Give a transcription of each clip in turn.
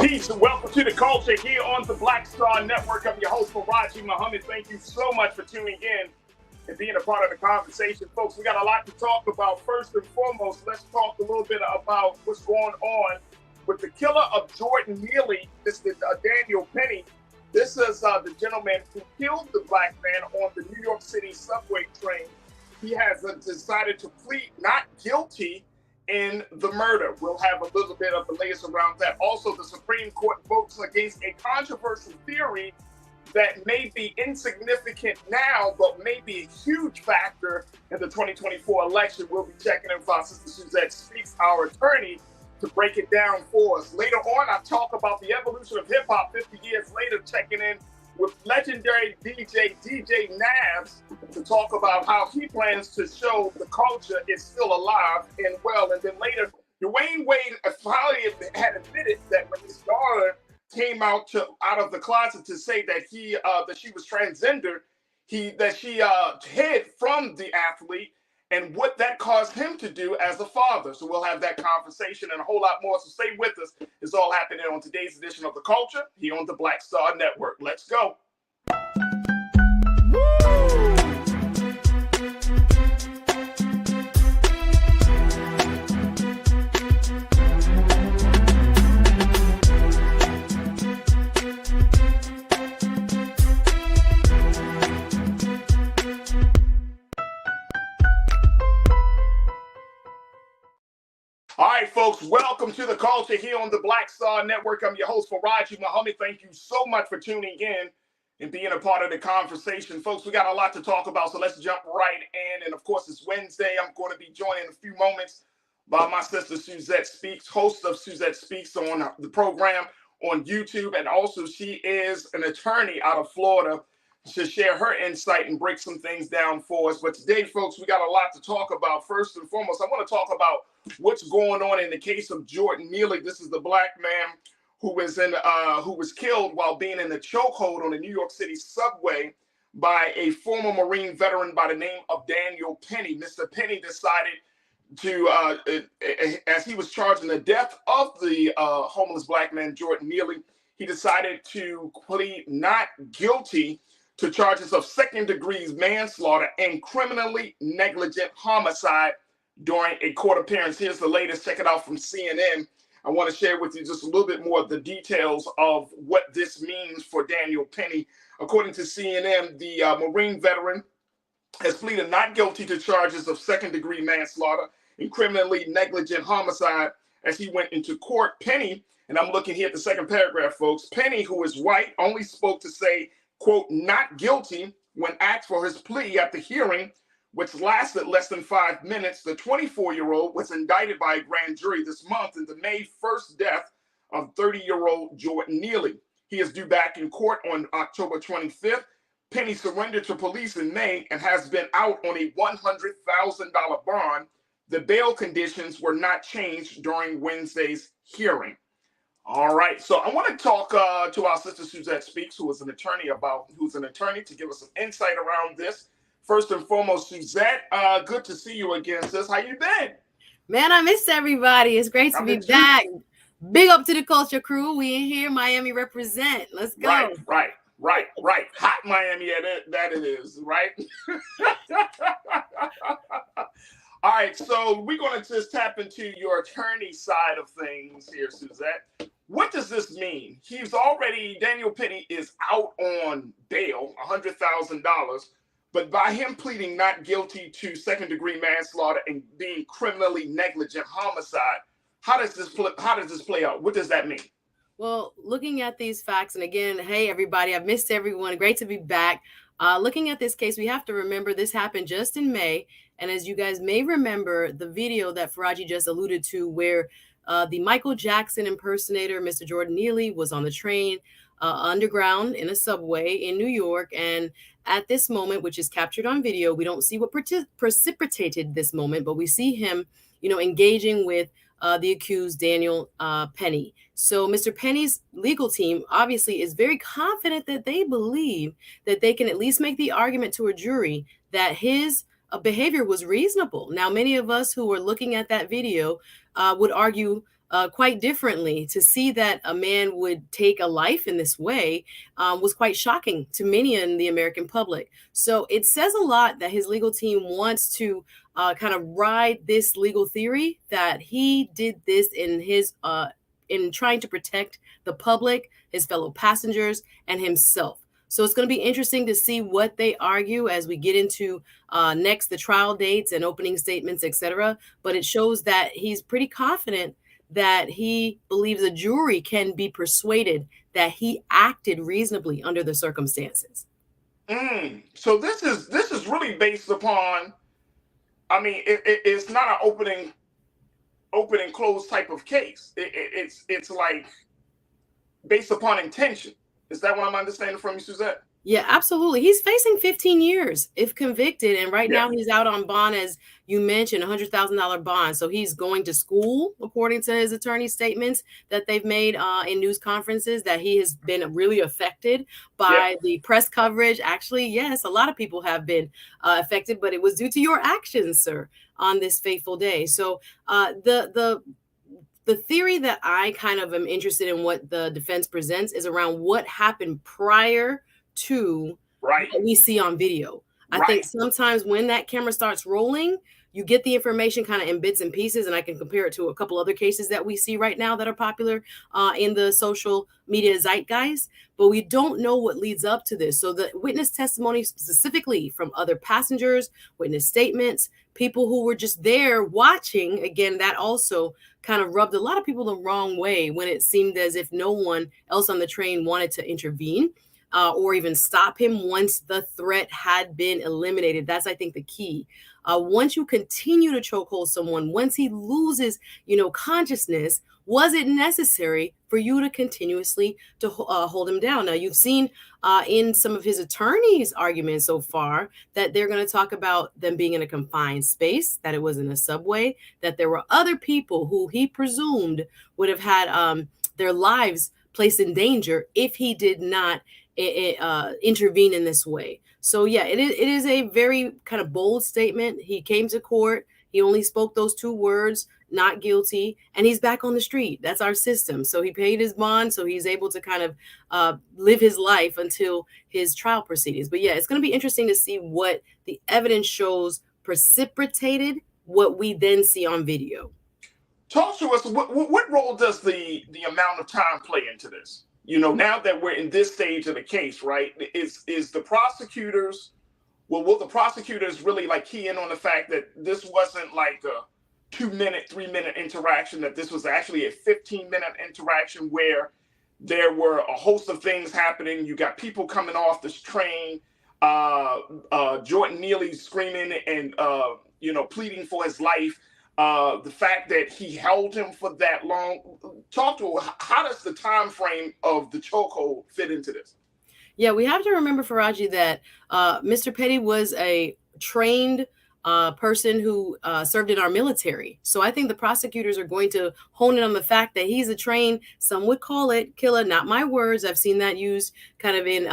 Peace and welcome to the culture here on the Black Star Network. I'm your host, Farajii Muhammad. Thank you so much for tuning in and being a part of the conversation. Folks, we got a lot to talk about. First and foremost, let's talk a little bit about what's going on with the killer of Jordan Neely. This is Daniel Penny. This is the gentleman who killed the black man on the New York City subway train. He has decided to plead not guilty in the murder. We'll have a little bit of the latest around that. Also, the Supreme Court votes against a controversial theory that may be insignificant now, but may be a huge factor in the 2024 election. We'll be checking in with our sister Suzette Speaks, our attorney, to break it down for us. Later on, I talk about the evolution of hip-hop 50 years later, checking in with legendary DJ Navs to talk about how he plans to show the culture is still alive and well. And then later, Dwayne Wade finally had admitted that when his daughter came out of the closet to say that that she was transgender, that she hid from the athlete and what that caused him to do as a father. So we'll have that conversation and a whole lot more. So stay with us. It's all happening on today's edition of The Culture here on the Black Star Network. Let's go. All right, folks, welcome to The Culture here on the Black Star Network. I'm your host, Farajii Muhammad. Thank you so much for tuning in and being a part of the conversation. Folks, we got a lot to talk about, so let's jump right in. And, of course, it's Wednesday. I'm going to be joined in a few moments by my sister, Suzette Speaks, host of Suzette Speaks on the program on YouTube. And also, she is an attorney out of Florida to share her insight and break some things down for us. But today, folks, we got a lot to talk about. First and foremost, I want to talk about what's going on in the case of Jordan Neely. This is the black man who was killed while being in the chokehold on the New York City subway by a former Marine veteran by the name of Daniel Penny. Mr. Penny decided to, as he was charged in the death of the homeless black man, Jordan Neely, he decided to plead not guilty to charges of second-degree manslaughter and criminally negligent homicide during a court appearance. Here's the latest. Check it out from CNN. I want to share with you just a little bit more of the details of what this means for Daniel Penny. According to CNN, the Marine veteran has pleaded not guilty to charges of second-degree manslaughter and criminally negligent homicide as he went into court. Penny, and I'm looking here at the second paragraph, folks, Penny, who is white, only spoke to say, quote, not guilty when asked for his plea at the hearing, which lasted less than 5 minutes. The 24-year-old was indicted by a grand jury this month in the May 1st death of 30-year-old Jordan Neely. He is due back in court on October 25th. Penny surrendered to police in May and has been out on a $100,000 bond. The bail conditions were not changed during Wednesday's hearing. All right, so I want to talk to our sister Suzette Speaks, who's an attorney to give us some insight around this. First and foremost, Suzette, good to see you again, sis. How you been? Man, I miss everybody. It's great to be back. Big up to the culture crew. We in here, Miami represent. Let's go. Right. Hot Miami, that it is, right? All right, so we're going to just tap into your attorney side of things here, Suzette. What does this mean? Daniel Penny is out on bail, $100,000, but by him pleading not guilty to second-degree manslaughter and being criminally negligent homicide, how does this play out? What does that mean? Well, looking at these facts, and again, hey, everybody, I've missed everyone. Great to be back. Looking at this case, we have to remember this happened just in May. And as you guys may remember, the video that Farajii just alluded to where the Michael Jackson impersonator, Mr. Jordan Neely, was on the train underground in a subway in New York. And at this moment, which is captured on video, we don't see what precipitated this moment, but we see him, engaging with the accused Daniel Penny. So Mr. Penny's legal team obviously is very confident that they believe that they can at least make the argument to a jury that his behavior was reasonable. Now, many of us who were looking at that video would argue quite differently. To see that a man would take a life in this way was quite shocking to many in the American public. So it says a lot that his legal team wants to kind of ride this legal theory that he did this in trying to protect the public, his fellow passengers, and himself. So it's going to be interesting to see what they argue as we get into next the trial dates and opening statements, etc. But it shows that he's pretty confident that he believes a jury can be persuaded that he acted reasonably under the circumstances. So this is really based upon. I mean, it's not an open and close type of case. It's like based upon intention. Is that what I'm understanding from you, Suzette? Yeah, absolutely. He's facing 15 years if convicted. And right now he's out on bond, as you mentioned, $100,000 bond. So he's going to school, according to his attorney statements that they've made in news conferences, that he has been really affected by the press coverage. Actually, yes, a lot of people have been affected, but it was due to your actions, sir, on this fateful day. So the theory that I kind of am interested in what the defense presents is around what happened prior to what we see on video. I think sometimes when that camera starts rolling, you get the information kind of in bits and pieces, and I can compare it to a couple other cases that we see right now that are popular in the social media zeitgeist, but we don't know what leads up to this. So the witness testimony specifically from other passengers, witness statements, people who were just there watching, again, that also kind of rubbed a lot of people the wrong way when it seemed as if no one else on the train wanted to intervene or even stop him once the threat had been eliminated. That's, I think, the key. Once you continue to chokehold someone, once he loses, consciousness, was it necessary for you to continuously to hold him down? Now, you've seen in some of his attorneys' arguments so far that they're going to talk about them being in a confined space, that it was in a subway, that there were other people who he presumed would have had their lives placed in danger if he did not intervene in this way. So yeah, it is a very kind of bold statement. He came to court. He only spoke those two words, not guilty, and he's back on the street. That's our system. So he paid his bond, so he's able to kind of live his life until his trial proceedings. But yeah, it's going to be interesting to see what the evidence shows precipitated what we then see on video. Talk to us. What role does the amount of time play into this? Now that we're in this stage of the case, right? Is the prosecutors, will the prosecutors really like key in on the fact that this wasn't like a 2-minute, 3-minute interaction, that this was actually a 15-minute interaction where there were a host of things happening? You got people coming off this train, Jordan Neely screaming and, pleading for his life. The fact that he held him for that long. Talk to how does the time frame of the chokehold fit into this? Yeah, we have to remember, Farajii, that Mr. Petty was a trained person who served in our military. So I think the prosecutors are going to hone in on the fact that he's a trained, some would call it killer, not my words. I've seen that used kind of in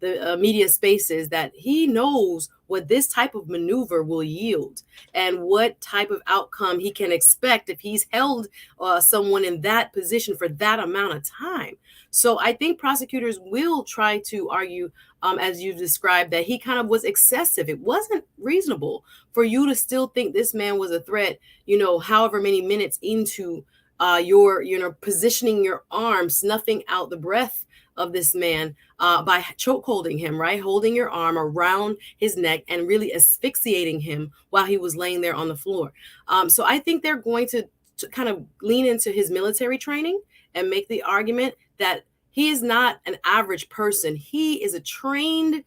the media spaces, that he knows what this type of maneuver will yield and what type of outcome he can expect if he's held someone in that position for that amount of time. So I think prosecutors will try to argue, as you've described, that he kind of was excessive. It wasn't reasonable for you to still think this man was a threat, however many minutes into your positioning your arm, snuffing out the breath of this man by chokeholding him, right? Holding your arm around his neck and really asphyxiating him while he was laying there on the floor. So I think they're going to kind of lean into his military training and make the argument that he is not an average person. He is a trained,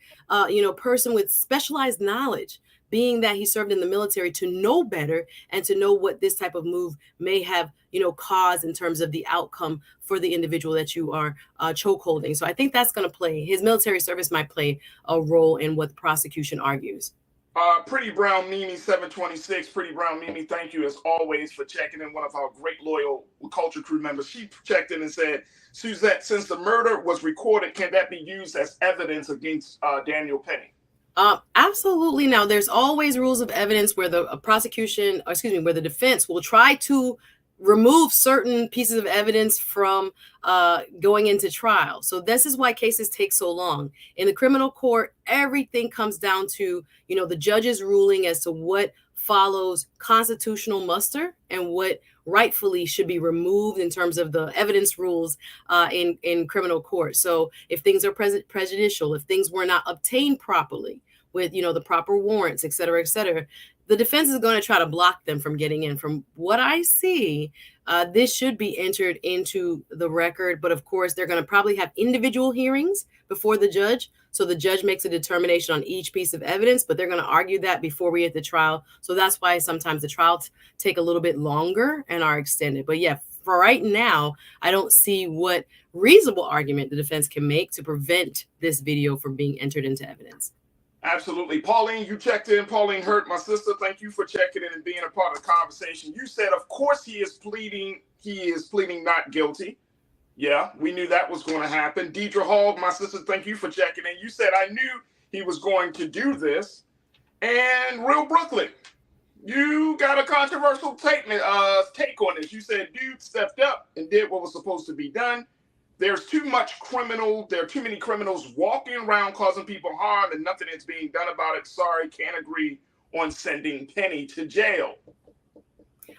person with specialized knowledge, being that he served in the military, to know better and to know what this type of move may have, caused in terms of the outcome for the individual that you are chokeholding. So I think that's going to play, his military service might play a role in what the prosecution argues. Pretty Brown Mimi 726. Pretty Brown Mimi, thank you as always for checking in. One of our great loyal culture crew members. She checked in and said, Suzette, since the murder was recorded, can that be used as evidence against Daniel Petty? Absolutely. Now, there's always rules of evidence where the prosecution, where the defense will try to remove certain pieces of evidence from going into trial. So this is why cases take so long. In the criminal court, everything comes down to, the judge's ruling as to what follows constitutional muster and what rightfully should be removed in terms of the evidence rules in criminal court. So if things are prejudicial, if things were not obtained properly with, the proper warrants, et cetera, the defense is going to try to block them from getting in. From what I see, this should be entered into the record. But of course, they're going to probably have individual hearings before the judge. So the judge makes a determination on each piece of evidence, but they're going to argue that before we get the trial. So that's why sometimes the trials take a little bit longer and are extended. But yeah, for right now, I don't see what reasonable argument the defense can make to prevent this video from being entered into evidence. Absolutely. Pauline, you checked in. Pauline Hurt, my sister, thank you for checking in and being a part of the conversation. You said, of course, he is pleading not guilty. Yeah, we knew that was going to happen. Deidre Hall, my sister, thank you for checking in. You said, I knew he was going to do this. And Real Brooklyn, you got a controversial take on this. You said, dude stepped up and did what was supposed to be done. There's there are too many criminals walking around causing people harm and nothing is being done about it. Sorry, can't agree on sending Penny to jail.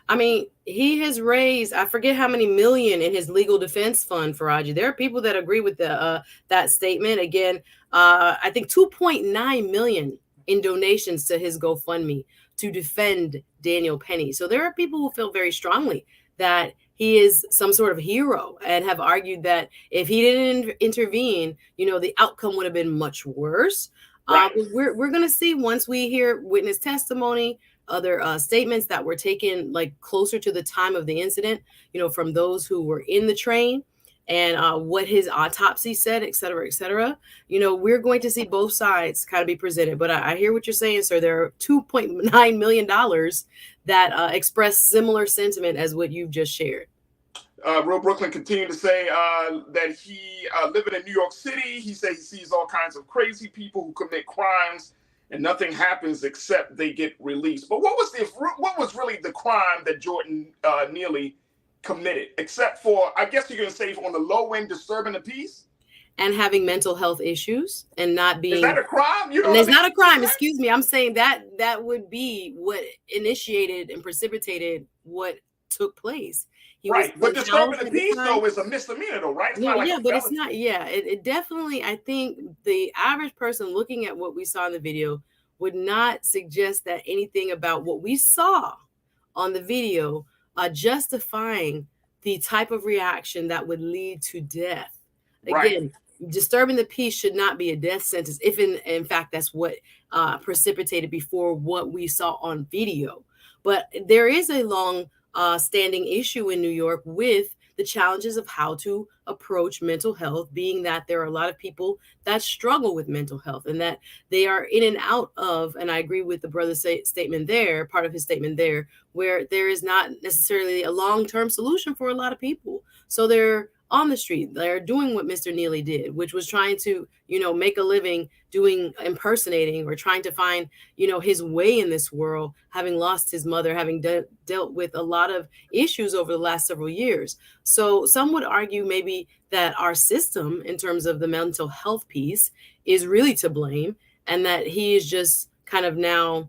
I mean, he has raised, I forget how many million in his legal defense fund, Farajii. There are people that agree with that statement. Again, I think 2.9 million in donations to his GoFundMe to defend Daniel Penny. So there are people who feel very strongly that he is some sort of hero and have argued that if he didn't intervene, the outcome would have been much worse. Right. We're going to see once we hear witness testimony, other statements that were taken like closer to the time of the incident, from those who were in the train and what his autopsy said, et cetera, we're going to see both sides kind of be presented. But I hear what you're saying, sir. There are $2.9 million that express similar sentiment as what you've just shared. Real Brooklyn continued to say that he living in New York City, he said he sees all kinds of crazy people who commit crimes and nothing happens except they get released. But what was really the crime that Jordan Neely committed, except for, I guess you're going to say, on the low end, disturbing the peace? And having mental health issues and not being... Is that a crime? It's not a crime, excuse me. I'm saying that would be what initiated and precipitated what took place. Right, but disturbing the peace, though, is a misdemeanor, though, right? It's not. Yeah, it definitely, I think the average person looking at what we saw in the video would not suggest that anything about what we saw on the video justifying the type of reaction that would lead to death. Again, disturbing the peace should not be a death sentence, if in fact that's what precipitated before what we saw on video. But there is a long standing issue in New York with the challenges of how to approach mental health, being that there are a lot of people that struggle with mental health and that they are in and out of, and I agree with the brother's statement there, part of his statement there, where there is not necessarily a long-term solution for a lot of people. So they're on the street. They're doing what Mr. Neely did, which was trying to, make a living doing impersonating or trying to find, his way in this world, having lost his mother, having dealt with a lot of issues over the last several years. So some would argue maybe that our system in terms of the mental health piece is really to blame and that he is just kind of now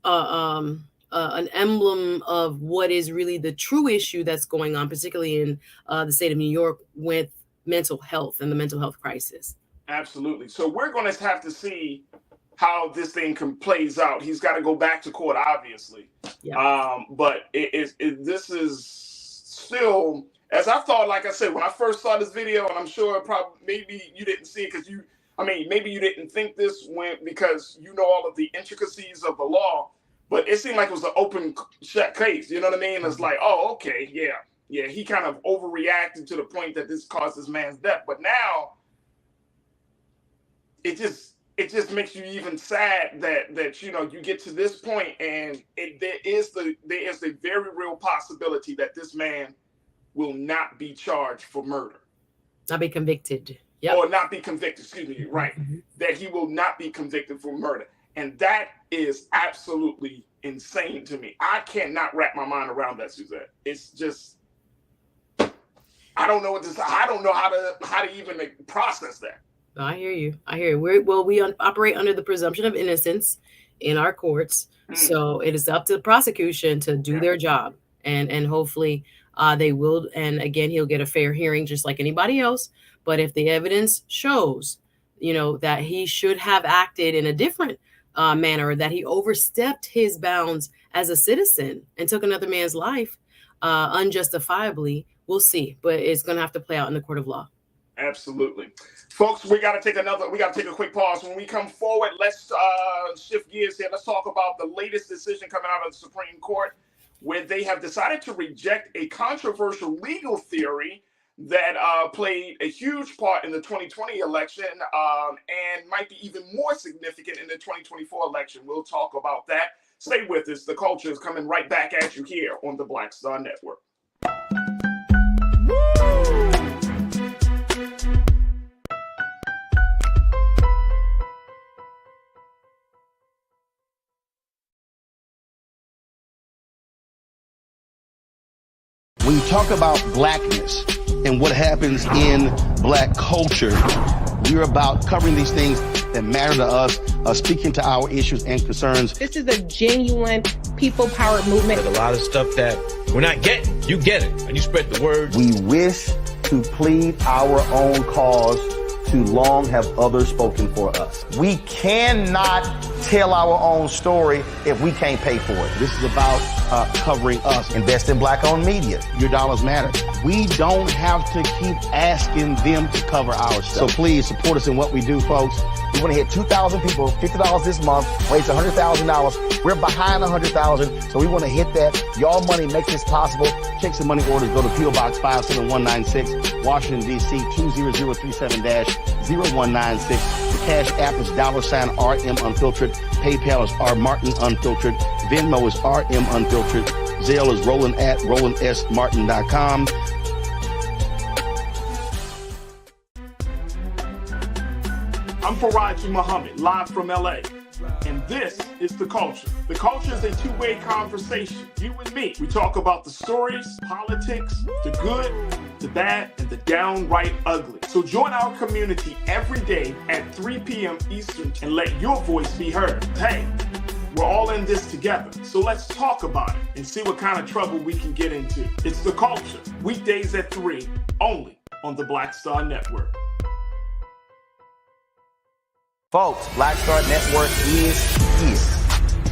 an emblem of what is really the true issue that's going on, particularly in the state of New York with mental health and the mental health crisis. Absolutely. So we're going to have to see how this thing plays out. He's got to go back to court, obviously. Yeah. But this is still, as I thought, like I said, when I first saw this video, and I'm sure maybe you didn't see it because maybe you didn't think this because you know all of the intricacies of the law. But it seemed like it was an open shut case. You know what I mean? It's like, oh, okay, yeah. He kind of overreacted to the point that this caused this man's death. But now, it just makes you even sad that you get to this point, and there is a very real possibility that this man will not be charged for murder, not be convicted, or not be convicted. Excuse me, right? Mm-hmm. That he will not be convicted for murder, and that is absolutely insane to me. I cannot wrap my mind around that, Suzette. It's just, I don't know I don't know how to even process that. I hear you. I hear you. We operate under the presumption of innocence in our courts. So it is up to the prosecution to do their job, and hopefully they will. And again, he'll get a fair hearing just like anybody else. But if the evidence shows, that he should have acted in a different manner, that he overstepped his bounds as a citizen and took another man's life unjustifiably, we'll see. But it's going to have to play out in the court of law. Absolutely. Folks, we got to take a quick pause. When we come forward, let's shift gears here. Let's talk about the latest decision coming out of the Supreme Court, where they have decided to reject a controversial legal theory that played a huge part in the 2020 election and might be even more significant in the 2024 election. We'll talk about that. Stay with us. The Culture is coming right back at you here on the Black Star Network. When you talk about blackness and what happens in black culture, we're about covering these things that matter to us, speaking to our issues and concerns. This is a genuine people-powered movement. There's a lot of stuff that we're not getting. You get it, and you spread the word. We wish to plead our own cause. Too long have others spoken for us. We cannot tell our own story if we can't pay for it. This is about covering us. Invest in black-owned media. Your dollars matter. We don't have to keep asking them to cover our stuff. So please support us in what we do, folks. We want to hit 2,000 people, $50 this month, raise $100,000. We're behind 100,000, so we want to hit that. Y'all money makes this possible. Check some money orders. Go to P.O. Box 57196, Washington, D.C. 20037-0196. The Cash App is $RM Unfiltered. PayPal is R Martin Unfiltered. Venmo is RM Unfiltered. Zelle is Roland at RolandSMartin.com. I'm Farajii Muhammad, live from LA. And this is The Culture. The Culture is a two-way conversation. You and me. We talk about the stories, politics, the good, the bad, and the downright ugly. So join our community every day at 3 p.m. Eastern and let your voice be heard. Hey, we're all in this together. So let's talk about it and see what kind of trouble we can get into. It's The Culture. Weekdays at 3, only on the Black Star Network. Folks, Black Star Network is here.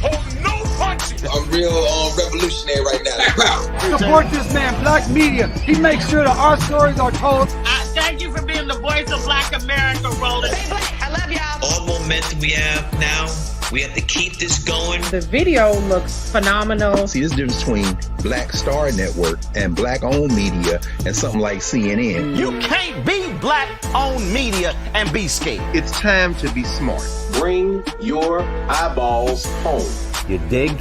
Oh, no punches! I'm real revolutionary right now. Support this man, Black Media. He makes sure that our stories are told. Thank you for being the voice of Black America, Roland. Stay black. I love y'all. All momentum we have now, we have to keep this going. The video looks phenomenal. See, this difference between Black Star Network and black-owned media and something like CNN. You can't be black-owned media and be scared. It's time to be smart. Bring your eyeballs home. You dig?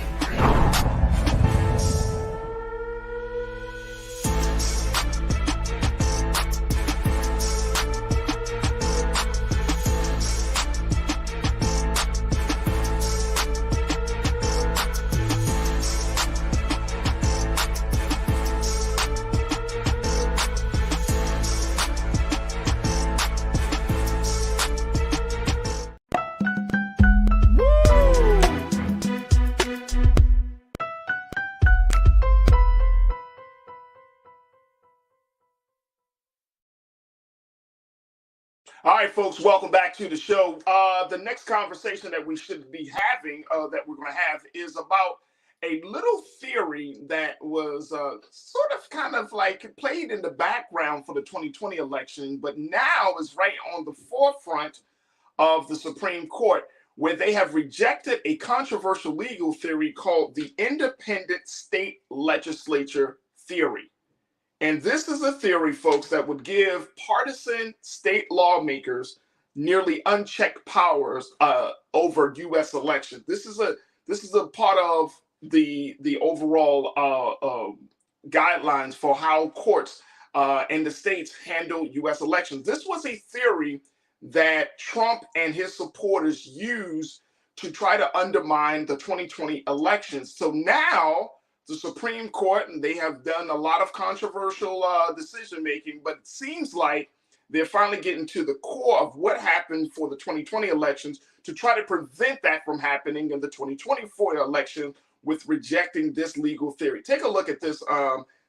All right, folks, welcome back to the show. The next conversation that we should be having, that we're going to have, is about a little theory that was sort of kind of like played in the background for the 2020 election, but now is right on the forefront of the Supreme Court, where they have rejected a controversial legal theory called the independent state legislature theory. And this is a theory, folks, that would give partisan state lawmakers nearly unchecked powers over U.S. elections. This is a part of the overall guidelines for how courts in the states handle U.S. elections. This was a theory that Trump and his supporters used to try to undermine the 2020 elections. So now the Supreme Court, and they have done a lot of controversial decision making, but it seems like they're finally getting to the core of what happened for the 2020 elections to try to prevent that from happening in the 2024 election with rejecting this legal theory. Take a look at this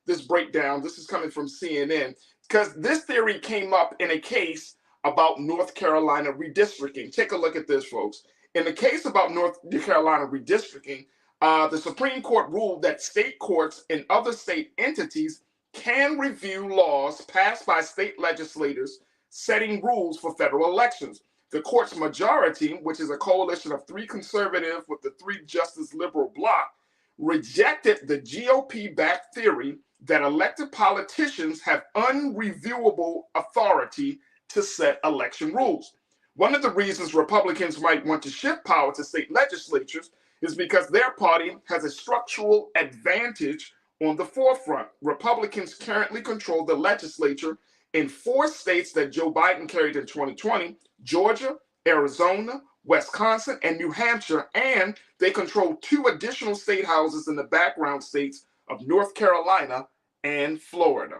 this breakdown. This is coming from CNN, because this theory came up in a case about North Carolina redistricting. Take a look at this, folks. In the case about North Carolina redistricting, the Supreme Court ruled that state courts and other state entities can review laws passed by state legislators setting rules for federal elections. The court's majority, which is a coalition of 3 conservative with the 3 justice liberal bloc, rejected the GOP-backed theory that elected politicians have unreviewable authority to set election rules. One of the reasons Republicans might want to shift power to state legislatures is because their party has a structural advantage on the forefront. Republicans currently control the legislature in 4 states that Joe Biden carried in 2020, Georgia, Arizona, Wisconsin, and New Hampshire, and they control 2 additional state houses in the background states of North Carolina and Florida.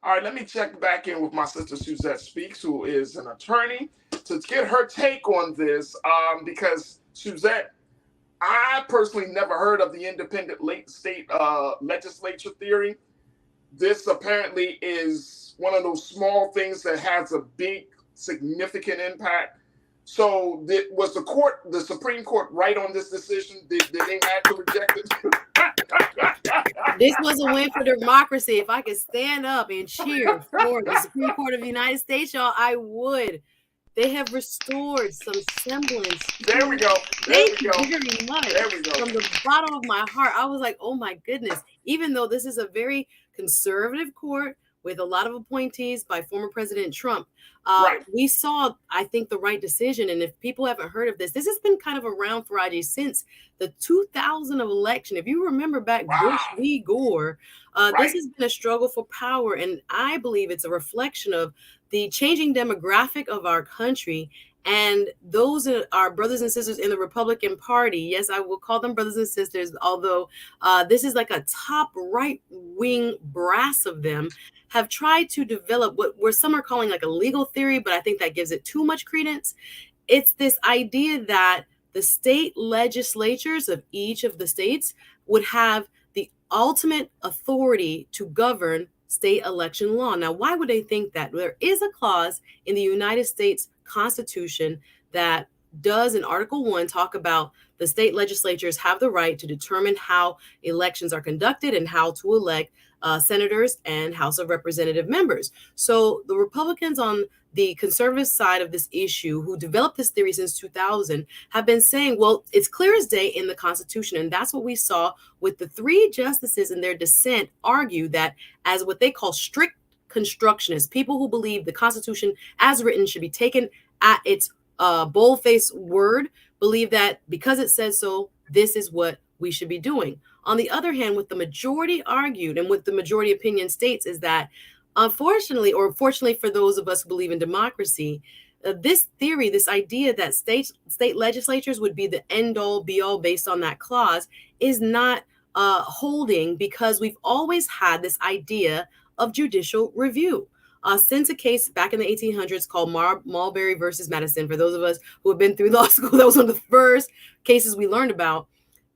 All right, let me check back in with my sister Suzette Speaks, who is an attorney, to get her take on this, because Suzette, I personally never heard of the independent state legislature theory. This apparently is one of those small things that has a big, significant impact. So was the Supreme Court right on this decision? Did they have to reject it? This was a win for democracy. If I could stand up and cheer for the Supreme Court of the United States, y'all, I would. They have restored some semblance. There we go. Thank you very much. There we go. From the bottom of my heart, I was like, oh my goodness. Even though this is a very conservative court with a lot of appointees by former President Trump, we saw, I think, the right decision. And if people haven't heard of this, this has been kind of around, Farajii, since the 2000 election. If you remember back, Bush v. Gore, this has been a struggle for power. And I believe it's a reflection of the changing demographic of our country. And those are our brothers and sisters in the Republican Party. Yes, I will call them brothers and sisters, although this is like a top right-wing brass of them, have tried to develop what some are calling like a legal theory, but I think that gives it too much credence. It's this idea that the state legislatures of each of the states would have the ultimate authority to govern state election law. Now, why would they think that? There is a clause in the United States Constitution that does in Article 1 talk about the state legislatures have the right to determine how elections are conducted and how to elect senators and House of Representative members. So the Republicans on the conservative side of this issue, who developed this theory since 2000, have been saying, well, it's clear as day in the Constitution. And that's what we saw with the 3 justices in their dissent argue that as what they call strict constructionists, people who believe the Constitution as written should be taken at its bold-faced word, believe that because it says so, this is what we should be doing. On the other hand, what the majority argued and what the majority opinion states is that, unfortunately, or fortunately for those of us who believe in democracy, this theory, this idea that state legislatures would be the end-all, be-all based on that clause is not holding, because we've always had this idea of judicial review. Since a case back in the 1800s called Marbury versus Madison, for those of us who have been through law school, that was one of the first cases we learned about,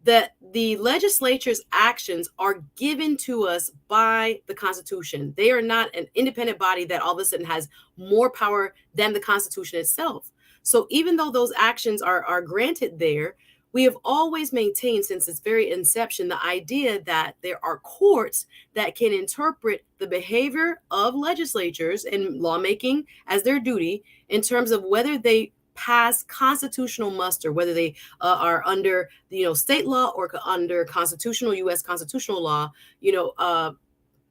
that the legislature's actions are given to us by the Constitution. They are not an independent body that all of a sudden has more power than the Constitution itself. So even though those actions are granted there, we have always maintained since its very inception the idea that there are courts that can interpret the behavior of legislatures and lawmaking as their duty in terms of whether they pass constitutional muster, whether they are under state law or under constitutional U.S. constitutional law,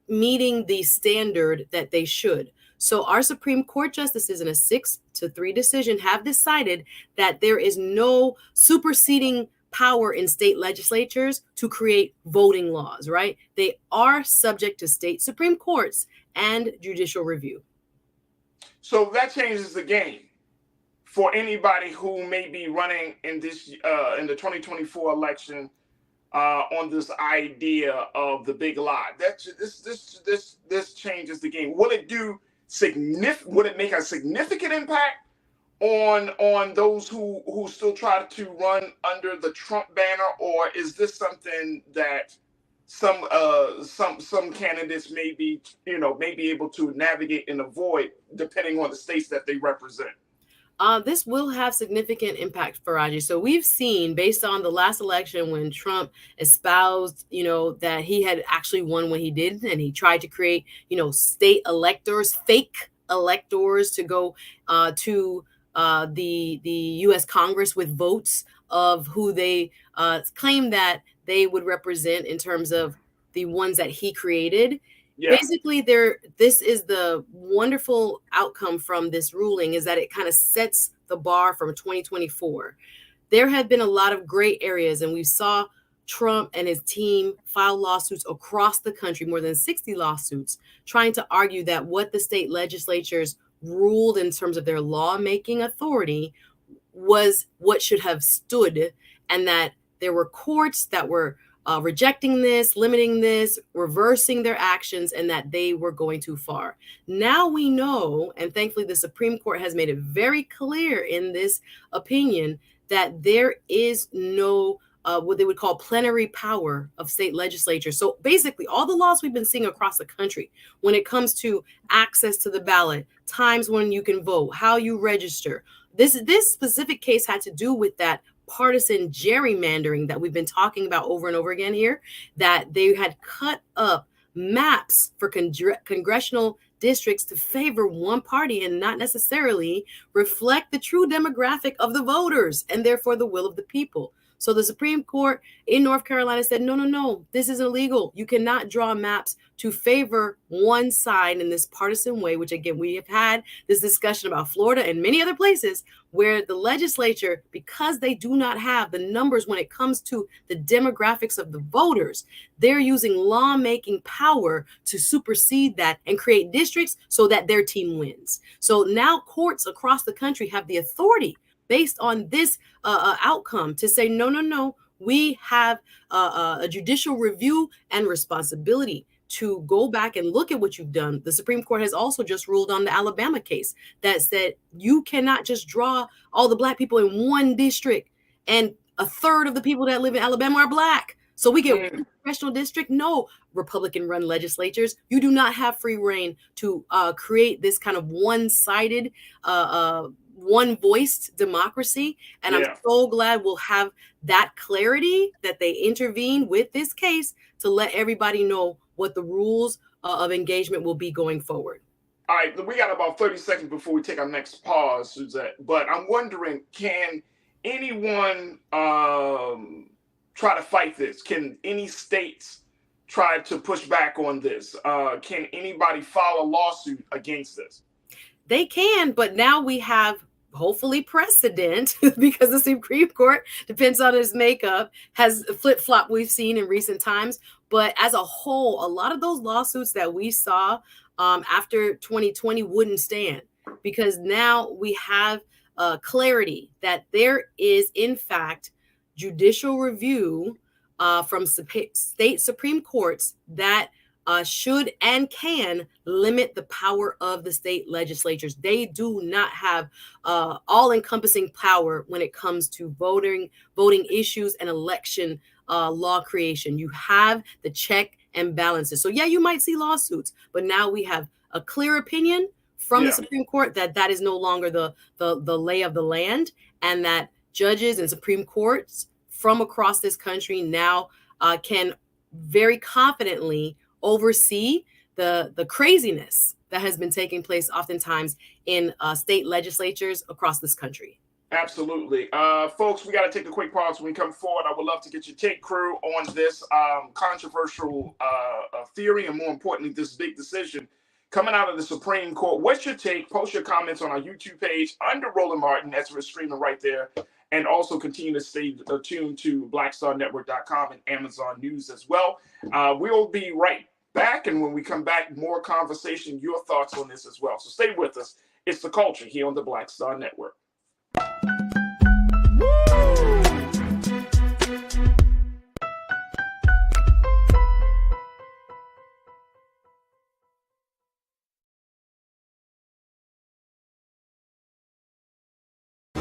meeting the standard that they should. So our Supreme Court justices in a 6-3 decision have decided that there is no superseding power in state legislatures to create voting laws, right? They are subject to state Supreme Courts and judicial review. So that changes the game for anybody who may be running in this in the 2024 election on this idea of the big lie. This changes the game. Will it do Would it make a significant impact on those who still try to run under the Trump banner, or is this something that some candidates may be able to navigate and avoid depending on the states that they represent? This will have significant impact, Farajii. So we've seen, based on the last election when Trump espoused, that he had actually won when he did, and he tried to create, state electors, fake electors to go to the U.S. Congress with votes of who they claim that they would represent in terms of the ones that he created. Yeah. Basically, this is the wonderful outcome from this ruling, is that it kind of sets the bar from 2024. There have been a lot of gray areas, and we saw Trump and his team file lawsuits across the country, more than 60 lawsuits, trying to argue that what the state legislatures ruled in terms of their lawmaking authority was what should have stood, and that there were courts that were rejecting this, limiting this, reversing their actions, and that they were going too far. Now we know, and thankfully the Supreme Court has made it very clear in this opinion, that there is no what they would call plenary power of state legislatures. So basically all the laws we've been seeing across the country when it comes to access to the ballot, times when you can vote, how you register, this specific case had to do with that partisan gerrymandering that we've been talking about over and over again here, that they had cut up maps for congressional districts to favor one party and not necessarily reflect the true demographic of the voters and therefore the will of the people. So the Supreme Court in North Carolina said, no, this is illegal. You cannot draw maps to favor one side in this partisan way, which again, we have had this discussion about Florida and many other places where the legislature, because they do not have the numbers when it comes to the demographics of the voters, they're using lawmaking power to supersede that and create districts so that their team wins. So now courts across the country have the authority based on this outcome to say, no, we have a judicial review and responsibility to go back and look at what you've done. The Supreme Court has also just ruled on the Alabama case that said you cannot just draw all the Black people in one district and a third of the people that live in Alabama are Black. So we get one congressional district. No, Republican-run legislatures, you do not have free reign to create this kind of one-sided one-voiced democracy. And I'm so glad we'll have that clarity that they intervene with this case to let everybody know what the rules of engagement will be going forward. All right, we got about 30 seconds before we take our next pause, Suzette. But I'm wondering, can anyone try to fight this? Can any states try to push back on this? Can anybody file a lawsuit against this? They can, but now we have hopefully precedent because the Supreme Court, depends on its makeup, has flip-flop we've seen in recent times. But as a whole, a lot of those lawsuits that we saw after 2020 wouldn't stand, because now we have clarity that there is, in fact, judicial review from state Supreme Courts that should and can limit the power of the state legislatures. They do not have all-encompassing power when it comes to voting issues and election law creation. You have the check and balances. So yeah, you might see lawsuits, but now we have a clear opinion from the Supreme Court that that is no longer the lay of the land, and that judges and Supreme Courts from across this country now can very confidently oversee the craziness that has been taking place oftentimes in state legislatures across this country. Absolutely. Folks, we got to take a quick pause. When we come forward, I would love to get your take, crew, on this controversial theory, and more importantly, this big decision coming out of the Supreme Court. What's your take? Post your comments on our YouTube page under Roland Martin, as we're streaming right there. And also continue to stay tuned to BlackStarNetwork.com and Amazon News as well. We'll be right back. And when we come back, more conversation, your thoughts on this as well. So stay with us. It's The Culture here on the Black Star Network.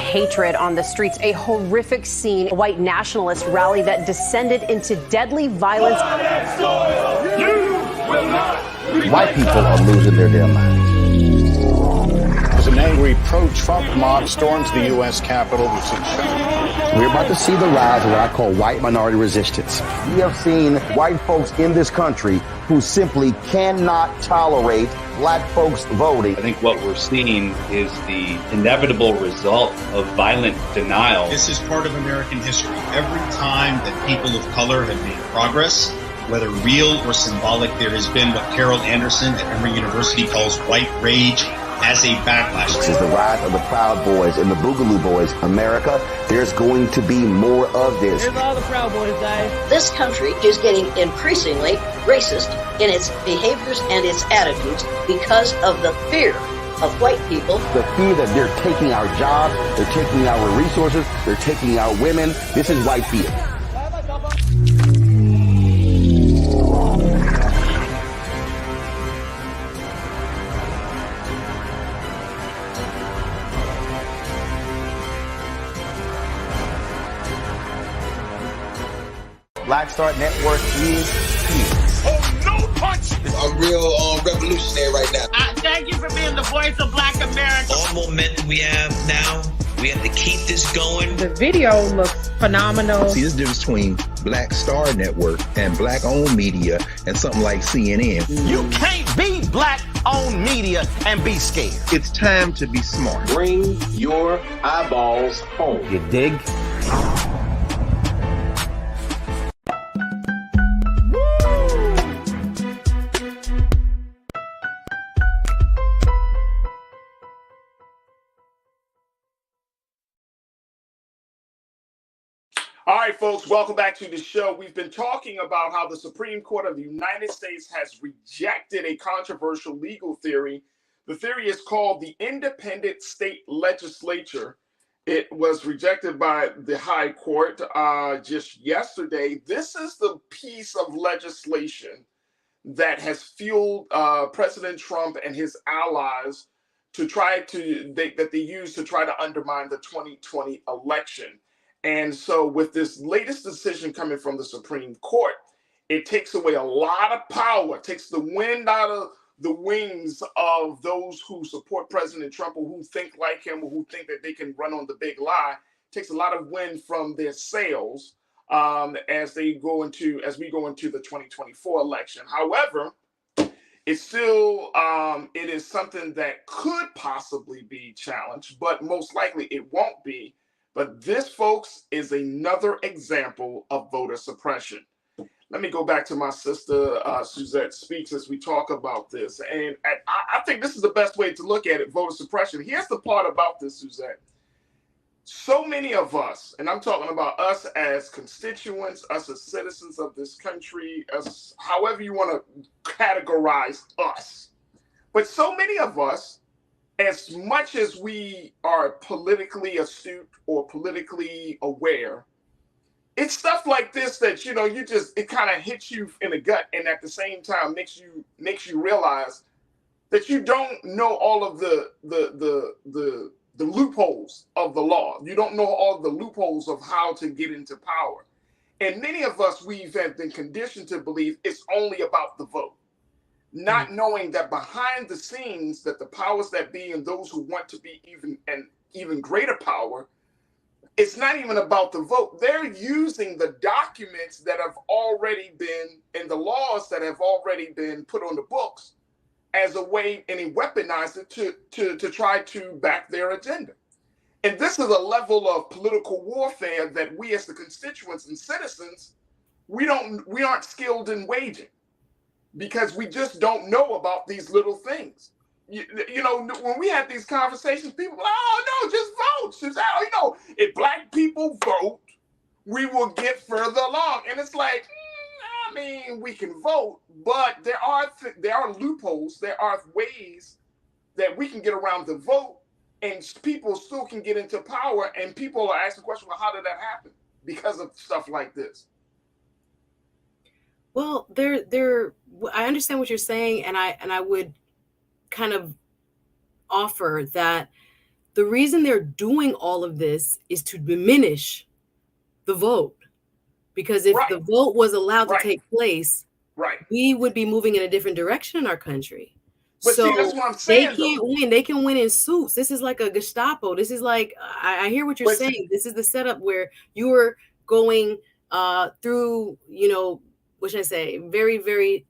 Hatred on the streets, a horrific scene, a white nationalist rally that descended into deadly violence. White people are losing their damn minds. As an angry pro-Trump mob storms the U.S. Capitol, We're about to see the rise of what I call white minority resistance. We have seen white folks in this country who simply cannot tolerate black folks voting. I think what we're seeing is the inevitable result of violent denial. This is part of American history. Every time that people of color have made progress, whether real or symbolic, there has been what Carol Anderson at Emory University calls white rage as a backlash. This is the rise of the Proud Boys and the Boogaloo Boys. America, there's going to be more of this. Here's all the Proud Boys, guys. This country is getting increasingly racist in its behaviors and its attitudes because of the fear of white people. The fear that they're taking our jobs, they're taking our resources, they're taking our women. This is white fear. Black Star Network is here. Oh, no punch! I'm real revolutionary right now. Thank you for being the voice of Black America. All momentum we have now, we have to keep this going. The video looks phenomenal. See, this difference between Black Star Network and black-owned media and something like CNN. You can't be black-owned media and be scared. It's time to be smart. Bring your eyeballs home. You dig? All right, folks, welcome back to the show. We've been talking about how the Supreme Court of the United States has rejected a controversial legal theory. The theory is called the independent state legislature. It was rejected by the High Court just yesterday. This is the piece of legislation that has fueled President Trump and his allies to try to, that they use to try to undermine the 2020 election. And so with this latest decision coming from the Supreme Court, it takes away a lot of power, takes the wind out of the wings of those who support President Trump or who think like him or who think that they can run on the big lie. It takes a lot of wind from their sails as we go into the 2024 election. However, it's still it is something that could possibly be challenged, but most likely it won't be. But this, folks, is another example of voter suppression. Let me go back to my sister Suzette Speaks as we talk about this. And I think this is the best way to look at it, voter suppression. Here's the part about this, Suzette. So many of us, and I'm talking about us as constituents, us as citizens of this country, us, however you want to categorize us. But so many of us, as much as we are politically astute or politically aware, it's stuff like this that, you know, it kind of hits you in the gut, and at the same time makes you realize that you don't know all of the loopholes of the law. You don't know all the loopholes of how to get into power. And many of us, we've been conditioned to believe it's only about the vote, not knowing that behind the scenes that the powers that be and those who want to be even greater power, it's not even about the vote. They're using the documents that have already been and the laws that have already been put on the books as a way, and they weaponize it to try to back their agenda. And this is a level of political warfare that we as the constituents and citizens, we aren't skilled in waging, because we just don't know about these little things. You know, when we have these conversations, people are like, oh, no, just vote. Just, you know, if black people vote, we will get further along. And it's like, I mean, we can vote, but there are loopholes. There are ways that we can get around the vote and people still can get into power, and people are asking the question, well, how did that happen? Because of stuff like this. Well, I understand what you're saying, and I would kind of offer that the reason they're doing all of this is to diminish the vote. Because if the vote was allowed to take place, we would be moving in a different direction in our country. But so see, that's what I'm saying, they can't win. They can win in suits. This is like a Gestapo. This is like, I hear what you're saying. This is the setup where you are going through, what should I say, very, very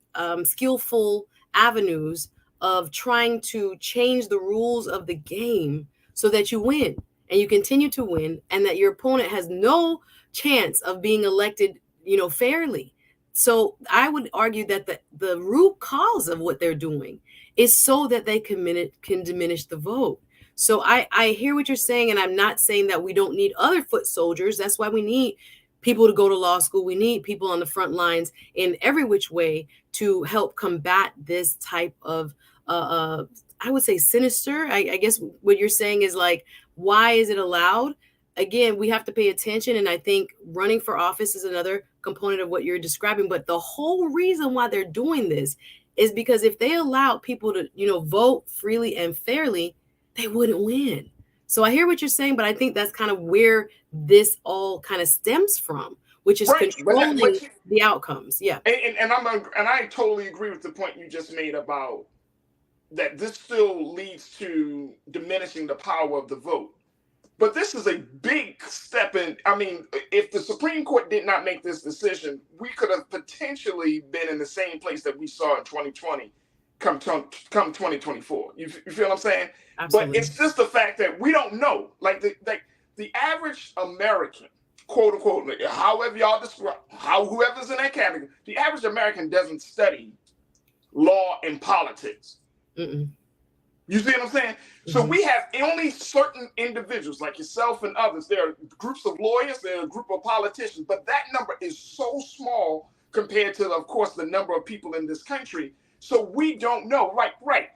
skillful avenues of trying to change the rules of the game so that you win and you continue to win, and that your opponent has no chance of being elected, fairly. So I would argue that the root cause of what they're doing is so that they can diminish the vote. So I hear what you're saying, and I'm not saying that we don't need other foot soldiers. That's why we need people to go to law school. We need people on the front lines in every which way to help combat this type of, I would say, sinister. I guess what you're saying is like, why is it allowed? Again, we have to pay attention. And I think running for office is another component of what you're describing. But the whole reason why they're doing this is because if they allowed people to, vote freely and fairly, they wouldn't win. So I hear what you're saying, but I think that's kind of where this all kind of stems from, which is controlling the outcomes. Yeah. And I totally agree with the point you just made about that this still leads to diminishing the power of the vote. But this is a big step in. I mean, if the Supreme Court did not make this decision, we could have potentially been in the same place that we saw in 2020 come 2024. You feel what I'm saying? Absolutely. But it's just the fact that we don't know. Like the average American, quote unquote, however y'all describe, whoever's in that category, the average American doesn't study law and politics. Mm-mm. You see what I'm saying? Mm-hmm. So we have only certain individuals like yourself and others. There are groups of lawyers, there are a group of politicians, but that number is so small compared to, of course, the number of people in this country. So we don't know. Right.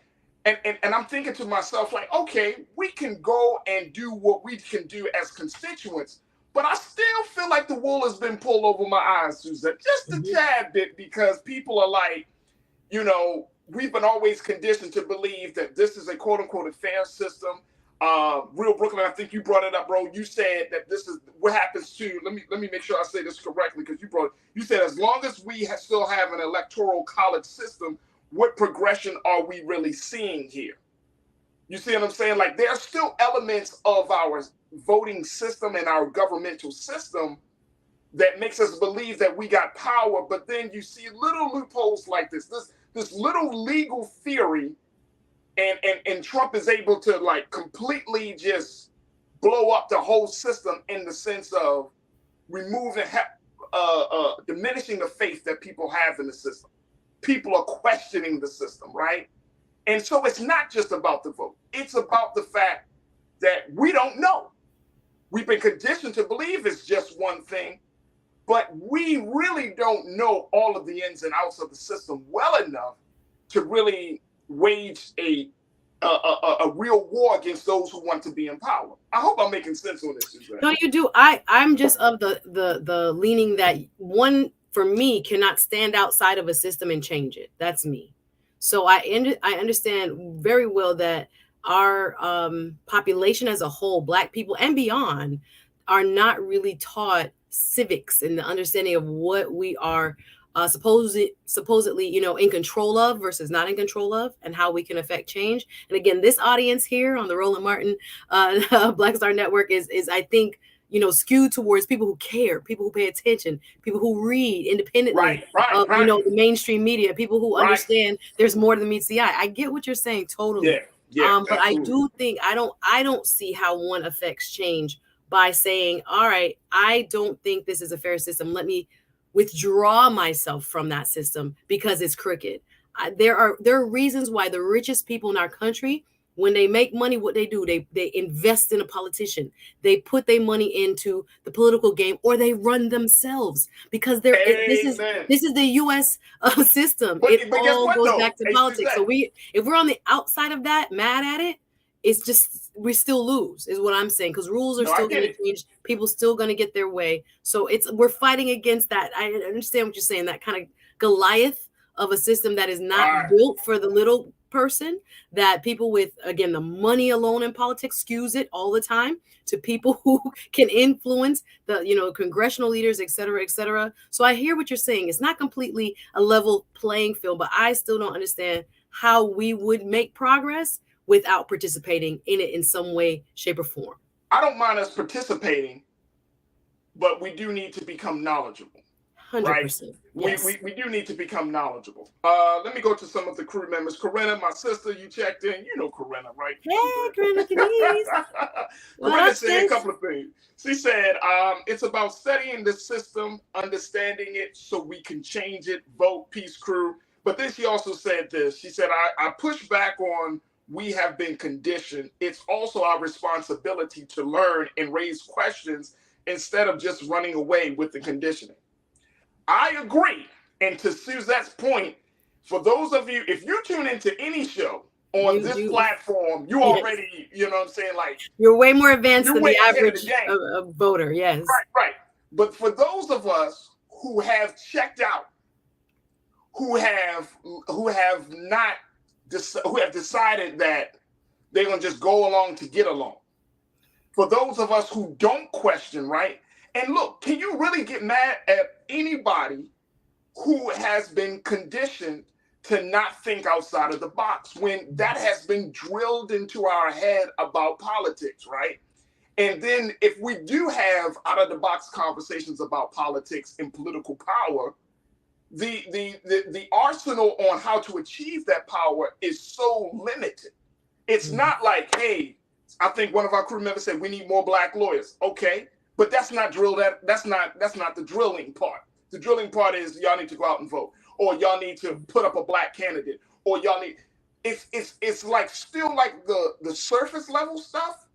And I'm thinking to myself, like, okay, we can go and do what we can do as constituents, but I still feel like the wool has been pulled over my eyes, Suzette, just a tad bit, because people are like, we've been always conditioned to believe that this is a quote unquote a fair system. Real Brooklyn, I think you brought it up, bro. You said that this is what happens to, let me make sure I say this correctly, because you said as long as we still have an electoral college system, what progression are we really seeing here? You see what I'm saying? Like, there are still elements of our voting system and our governmental system that makes us believe that we got power, but then you see little loopholes like this little legal theory, and Trump is able to like completely just blow up the whole system in the sense of removing, diminishing the faith that people have in the system. People are questioning the system, right? And so it's not just about the vote. It's about the fact that we don't know. We've been conditioned to believe it's just one thing, but we really don't know all of the ins and outs of the system well enough to really wage a real war against those who want to be in power. I hope I'm making sense on this. No, you do. I'm just of the leaning that one, for me, cannot stand outside of a system and change it. That's me. So I understand very well that our population as a whole, Black people and beyond, are not really taught civics and the understanding of what we are supposedly, in control of versus not in control of, and how we can affect change. And again, this audience here on the Roland Martin Black Star Network is I think, skewed towards people who care, people who pay attention, people who read independently of the mainstream media, people who understand there's more than meets the eye. I get what you're saying totally. Yeah, but I do think I don't see how one affects change by saying, all right, I don't think this is a fair system. Let me withdraw myself from that system because it's crooked. There are reasons why the richest people in our country, when they make money, what they do, they invest in a politician. They put their money into the political game, or they run themselves, because this is the U.S. System. It all goes back to politics. So if we're on the outside of that, mad at it, it's just we still lose is what I'm saying, because rules are still going to change. People still going to get their way. So we're fighting against that. I understand what you're saying, that kind of Goliath of a system that is not built for the little person, that people with, again, the money alone in politics skews it all the time to people who can influence the, congressional leaders, et cetera, et cetera. So I hear what you're saying. It's not completely a level playing field, but I still don't understand how we would make progress without participating in it in some way, shape, or form. I don't mind us participating, but we do need to become knowledgeable. 100%. Right? Yes. We do need to become knowledgeable. Let me go to some of the crew members. Corinna, my sister, you checked in. You know Corinna, right? Hey, Corinna, Denise. Corinna said a couple of things. She said, it's about studying the system, understanding it so we can change it, vote, peace crew. But then she also said this. She said, I push back on we have been conditioned. It's also our responsibility to learn and raise questions instead of just running away with the conditioning. I agree. And to Suzette's point, for those of you, if you tune into any show on this platform, you already, you know what I'm saying? Like, you're way more advanced than the average voter. Yes. Right. But for those of us who have checked out, who have decided that they're going to just go along to get along. For those of us who don't question, right? And look, can you really get mad at anybody who has been conditioned to not think outside of the box when that has been drilled into our head about politics, right? And then if we do have out of the box conversations about politics and political power, the arsenal on how to achieve that power is so limited. It's not like, hey, I think one of our crew members said we need more black lawyers. Okay, but that's not drilled. That's not the drilling part. The drilling part is y'all need to go out and vote, or y'all need to put up a black candidate, or y'all need. It's like still like the surface level stuff,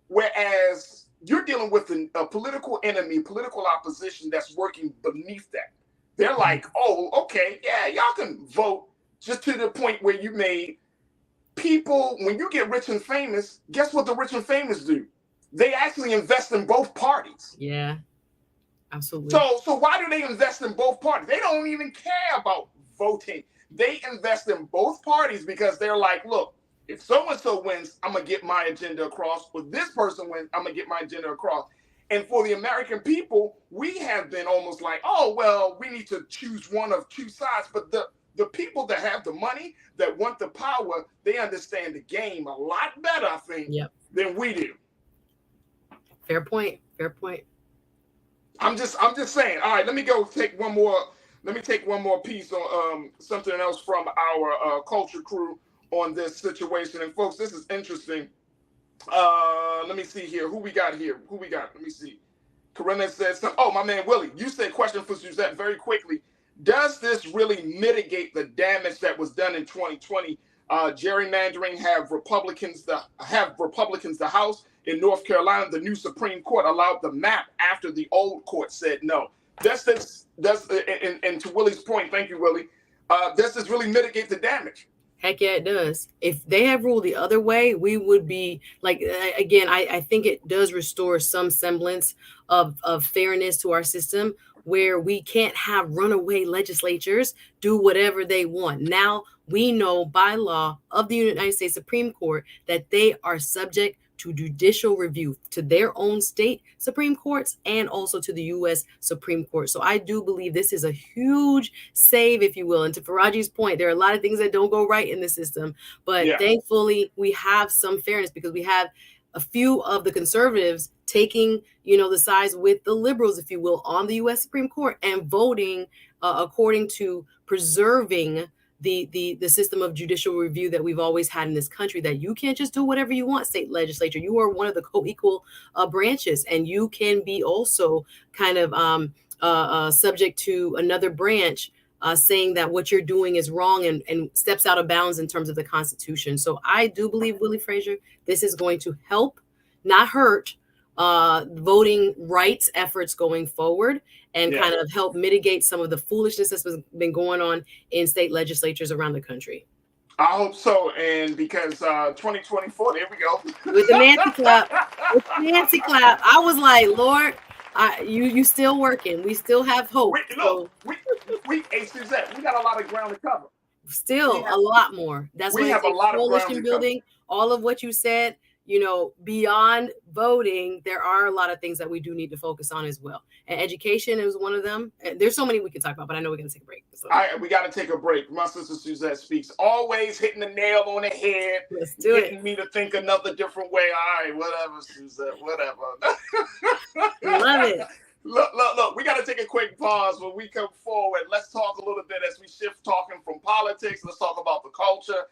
whereas you're dealing with a political enemy, political opposition that's working beneath that. They're like, oh, okay, yeah, y'all can vote, just to the point where you made people, when you get rich and famous, guess what the rich and famous do? They actually invest in both parties. Yeah, absolutely. So why do they invest in both parties? They don't even care about voting. They invest in both parties because they're like, look, if so-and-so wins, I'm going to get my agenda across. If this person wins, I'm going to get my agenda across. And for the American people, we have been almost like, oh, well, we need to choose one of two sides. But the people that have the money, that want the power, they understand the game a lot better, I think, than we do. Fair point. Fair point. I'm just saying. All right, let me take one more piece on something else from our culture crew on this situation. And folks, this is interesting. Let me see here. Who we got? Let me see. Corinna says, oh, my man Willie, you said question for Suzette very quickly. Does this really mitigate the damage that was done in 2020? Gerrymandering have Republicans the House. In North Carolina, the new Supreme Court allowed the map after the old court said no. And to Willie's point, thank you, Willie. Does this really mitigate the damage? Heck yeah, it does. If they have ruled the other way, we would be like, again, I think it does restore some semblance of fairness to our system, where we can't have runaway legislatures do whatever they want. Now we know by law of the United States Supreme Court that they are subject to judicial review to their own state Supreme Courts and also to the U.S. Supreme Court. So I do believe this is a huge save, if you will. And to Faraji's point, there are a lot of things that don't go right in the system, but thankfully we have some fairness because we have a few of the conservatives taking, the sides with the liberals, if you will, on the U.S. Supreme Court and voting according to preserving the system of judicial review that we've always had in this country, that you can't just do whatever you want, state legislature. You are one of the co-equal branches, and you can be also kind of subject to another branch saying that what you're doing is wrong and steps out of bounds in terms of the Constitution. So I do believe, Willie Frazier, this is going to help, not hurt, voting rights efforts going forward, and kind of help mitigate some of the foolishness that's been going on in state legislatures around the country. I hope so, and because 2024, there we go. With the Nancy clap, I was like, Lord, you still working. We still have hope. Hey, Suzette, we got a lot of ground to cover. Still a lot more. That's why we have a lot of ground to building. All of what you said, beyond voting, there are a lot of things that we do need to focus on as well. And education is one of them. There's so many we could talk about, but I know we're going to take a break. So. We got to take a break. My sister Suzette Speaks, always hitting the nail on the head. Let's do it. Getting me to think another different way. All right, whatever, Suzette, whatever. Love it. Look, we got to take a quick pause when we come forward. Let's talk a little bit as we shift talking from politics. Let's talk about the culture.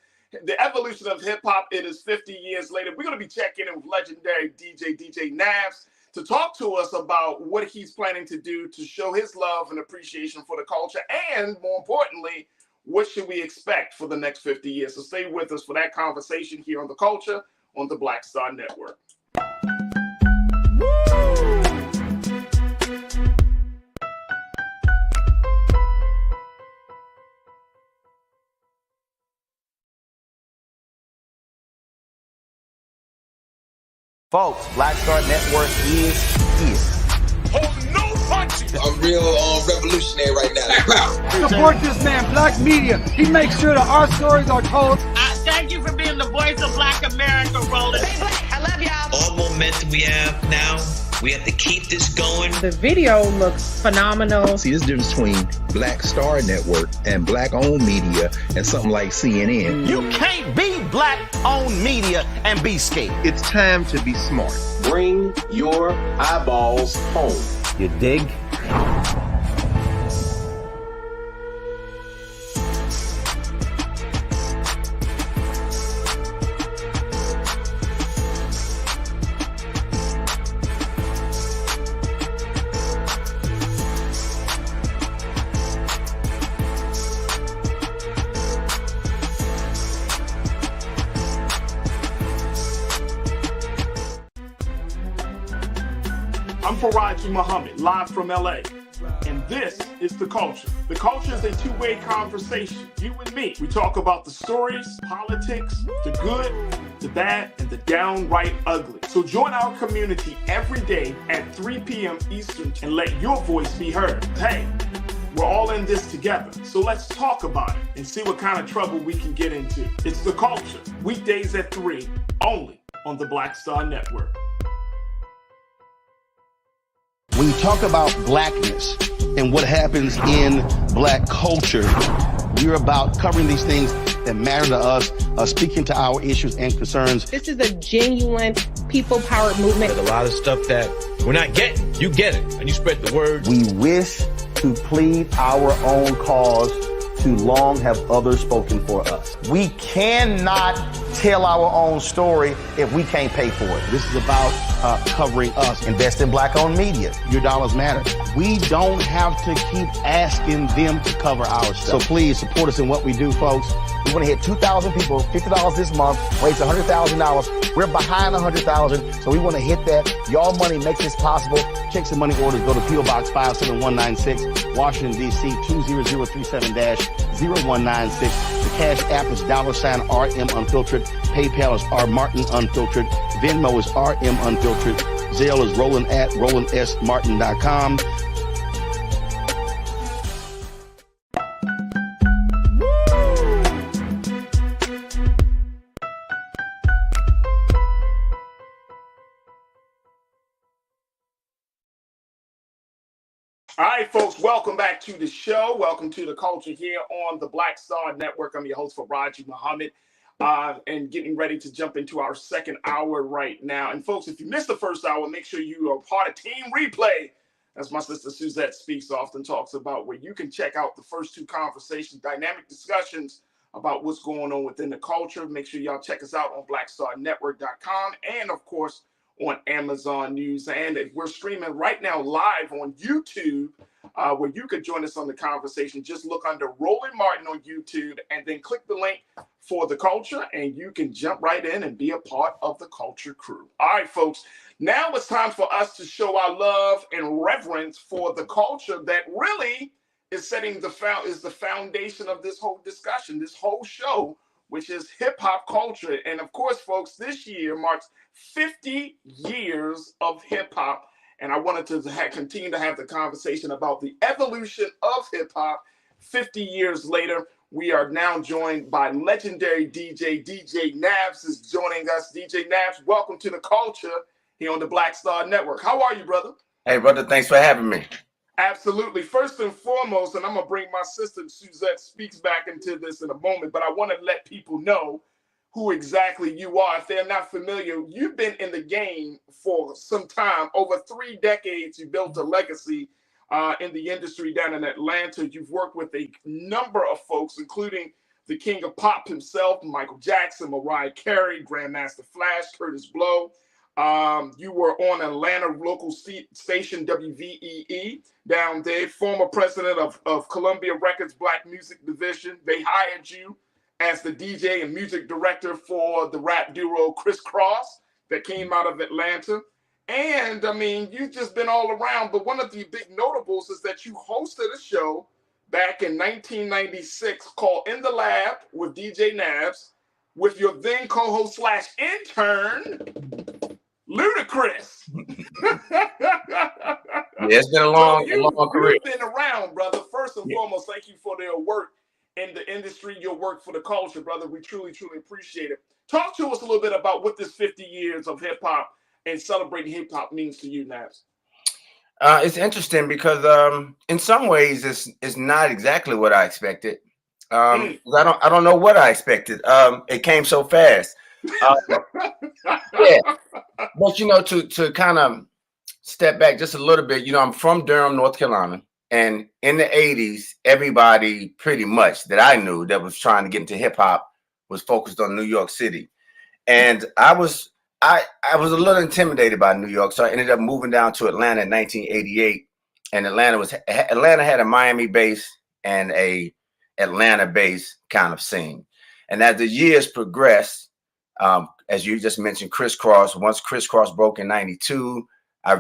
The evolution of hip-hop, it is 50 years later. We're going to be checking in with legendary DJ Navs to talk to us about what he's planning to do to show his love and appreciation for the culture. And more importantly, what should we expect for the next 50 years? So stay with us for that conversation here on The Culture on the Black Star Network. Folks, Black Star Network is here. Oh, no punches! I'm real revolutionary right now. Support this man, Black Media. He makes sure that our stories are told. Thank you for being the voice of Black America, Roland. Hey, Black, I love y'all. All momentum we have now, we have to keep this going. The video looks phenomenal. See, this difference between Black Star Network and black-owned media and something like CNN. You can't be black-owned media and be scared. It's time to be smart. Bring your eyeballs home. You dig? I'm Farajii Muhammad, live from LA. And this is The Culture. The Culture is a two-way conversation. You and me. We talk about the stories, politics, the good, the bad, and the downright ugly. So join our community every day at 3 p.m. Eastern and let your voice be heard. Hey, we're all in this together. So let's talk about it and see what kind of trouble we can get into. It's The Culture, weekdays at 3, only on the Black Star Network. When you talk about blackness and what happens in black culture, we're about covering these things that matter to us, speaking to our issues and concerns. This is a genuine people-powered movement. There's a lot of stuff that we're not getting. You get it, and you spread the word. We wish to plead our own cause. Too long have others spoken for us. We cannot tell our own story if we can't pay for it. This is about covering us. Invest in black-owned media. Your dollars matter. We don't have to keep asking them to cover our stuff. So please support us in what we do, folks. We want to hit 2,000 people, $50 this month, raise $100,000. We're behind 100,000, so we want to hit that. Y'all money makes this possible. Check some money orders. Go to P.O. Box 57196, Washington, D.C. 20037-0196. The Cash App is $RM Unfiltered. PayPal is R Martin Unfiltered. Venmo is RM Unfiltered. Zelle is Roland at RolandSMartin.com. All right, folks, welcome back to the show. Welcome to The Culture here on the Black Star Network. I'm your host, Farajii Muhammad, and getting ready to jump into our second hour right now. And folks, if you missed the first hour, make sure you are part of Team Replay, as my sister Suzette Speaks often talks about, where you can check out the first two conversations, dynamic discussions about what's going on within the culture. Make sure y'all check us out on blackstarnetwork.com and, of course, on Amazon News. And we're streaming right now live on YouTube, where you could join us on the conversation. Just look under Roland Martin on YouTube and then click the link for The Culture, and you can jump right in and be a part of the Culture crew. All right, folks, now it's time for us to show our love and reverence for the culture that really is setting the foundation of this whole discussion, this whole show which is hip hop culture. And of course, folks, this year marks 50 years of hip hop. And I wanted to continue to have the conversation about the evolution of hip hop 50 years later. We are now joined by legendary DJ Nabs is joining us. DJ Nabs, welcome to the culture here on the Black Star Network. How are you, brother? Hey, brother, thanks for having me. Absolutely. First and foremost, and I'm going to bring my sister Suzette Speaks back into this in a moment, but I want to let people know who exactly you are. If they're not familiar, you've been in the game for some time. Over 3 decades, you built a legacy in the industry down in Atlanta. You've worked with a number of folks, including the king of pop himself, Michael Jackson, Mariah Carey, Grandmaster Flash, Curtis Blow. You were on Atlanta local station WVEE down there, former president of Columbia Records Black Music Division. They hired you as the DJ and music director for the rap duo Criss Cross that came out of Atlanta. And I mean, you've just been all around, but one of the big notables is that you hosted a show back in 1996 called In the Lab with DJ Nabs with your then co-host / intern, Ludacris. Yeah, it's been a long career. You've been around, brother. First and foremost, thank you for their work in the industry, your work for the culture, brother. We truly, truly appreciate it. Talk to us a little bit about what this 50 years of hip hop and celebrating hip hop means to you, Nabs. It's interesting because in some ways it's not exactly what I expected. I don't know what I expected. It came so fast. Yeah, but you know, to kind of step back just a little bit, you know, I'm from Durham, North Carolina, and in the 80s, everybody pretty much that I knew that was trying to get into hip hop was focused on New York City, and I was a little intimidated by New York, so I ended up moving down to Atlanta in 1988, and Atlanta had a Miami base and a Atlanta base kind of scene, and as the years progressed, as you just mentioned, Criss Cross. Once Criss Cross broke in '92, I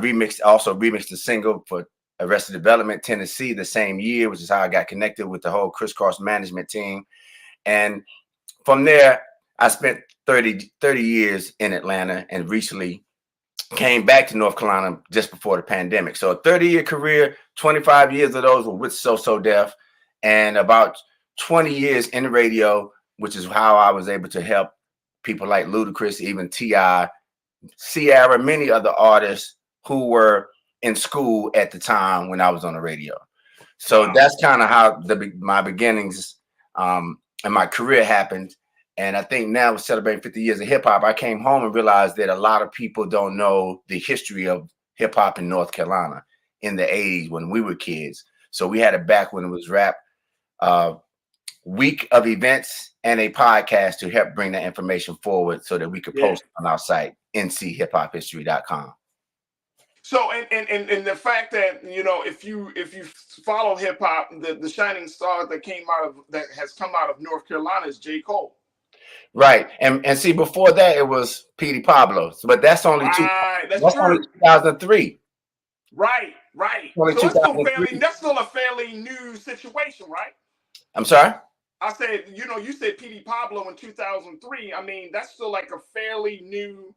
also remixed the single for Arrested Development, Tennessee, the same year, which is how I got connected with the whole Criss Cross management team. And from there, I spent 30 years in Atlanta and recently came back to North Carolina just before the pandemic. So a 30-year career, 25 years of those were with So Def, and about 20 years in radio, which is how I was able to help people like Ludacris, even T.I., Ciara, many other artists who were in school at the time when I was on the radio. So that's kind of how my beginnings and my career happened. And I think now we're celebrating 50 years of hip hop. I came home and realized that a lot of people don't know the history of hip hop in North Carolina in the 80s when we were kids. So we had it back when it was rap week of events and a podcast to help bring that information forward so that we could post on our site, nchhiphophistory.com. So, and the fact that, you know, if you follow hip hop, the shining star that has come out of North Carolina is J. Cole. Right. And see, before that it was Petey Pablo. But that's only only 2003. Right. So that's still a fairly new situation, right? I'm sorry? I said, you know, you said Petey Pablo in 2003. I mean, that's still like a fairly new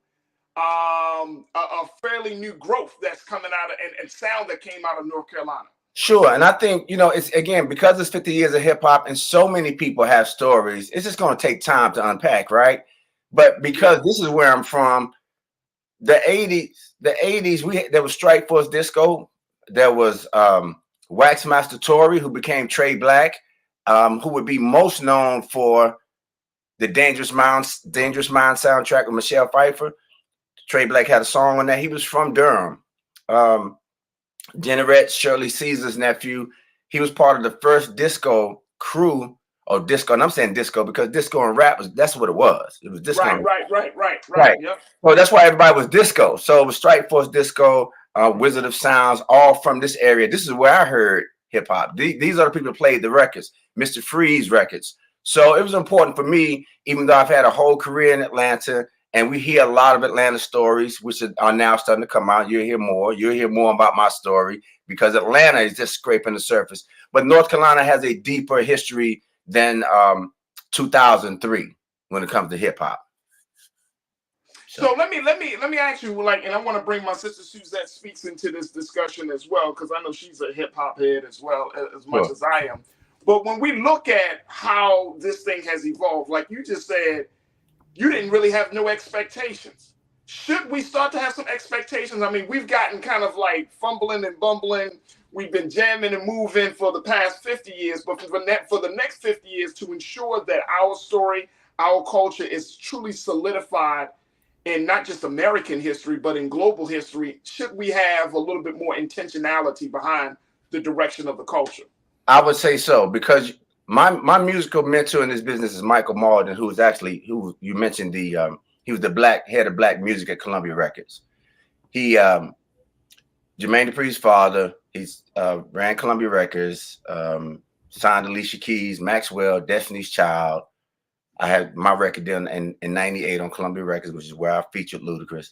growth that's coming out of and sound that came out of North Carolina. Sure. And I think, you know, it's again, because it's 50 years of hip hop and so many people have stories, it's just going to take time to unpack, right? But because this is where I'm from, the 80s, there was Strike Force Disco. There was Waxmaster Tory, who became Trey Black, who would be most known for the Dangerous Mind soundtrack with Michelle Pfeiffer. Trey Black had a song on that. He was from Durham. Generette, Shirley Caesar's nephew, he was part of the first disco crew, or disco, and I'm saying disco because disco and rap that's what it was. It was disco. Right. Yep. So that's why everybody was disco. So it was Strike Force Disco, Wizard of Sounds, all from this area. This is where I heard hip hop. These are the people who played the records, Mr. Freeze records. So it was important for me, even though I've had a whole career in Atlanta, and we hear a lot of Atlanta stories, which are now starting to come out. You'll hear more. You'll hear more about my story because Atlanta is just scraping the surface. But North Carolina has a deeper history than 2003. when it comes to hip hop. So let me ask you, like, and I want to bring my sister Suzette Speaks into this discussion as well, because I know she's a hip hop head as well as much as I am. But when we look at how this thing has evolved, like you just said, you didn't really have no expectations. Should we start to have some expectations? I mean, we've gotten kind of like fumbling and bumbling. We've been jamming and moving for the past 50 years, but for the next 50 years, to ensure that our story, our culture is truly solidified in not just American history, but in global history, should we have a little bit more intentionality behind the direction of the culture? I would say so, because my musical mentor in this business is Michael Malden, who you mentioned he was the head of black music at Columbia Records. He Jermaine Dupri's father. He's ran Columbia Records, signed Alicia Keys, Maxwell, Destiny's Child. I had my record done in 98 on Columbia Records, which is where I featured Ludacris.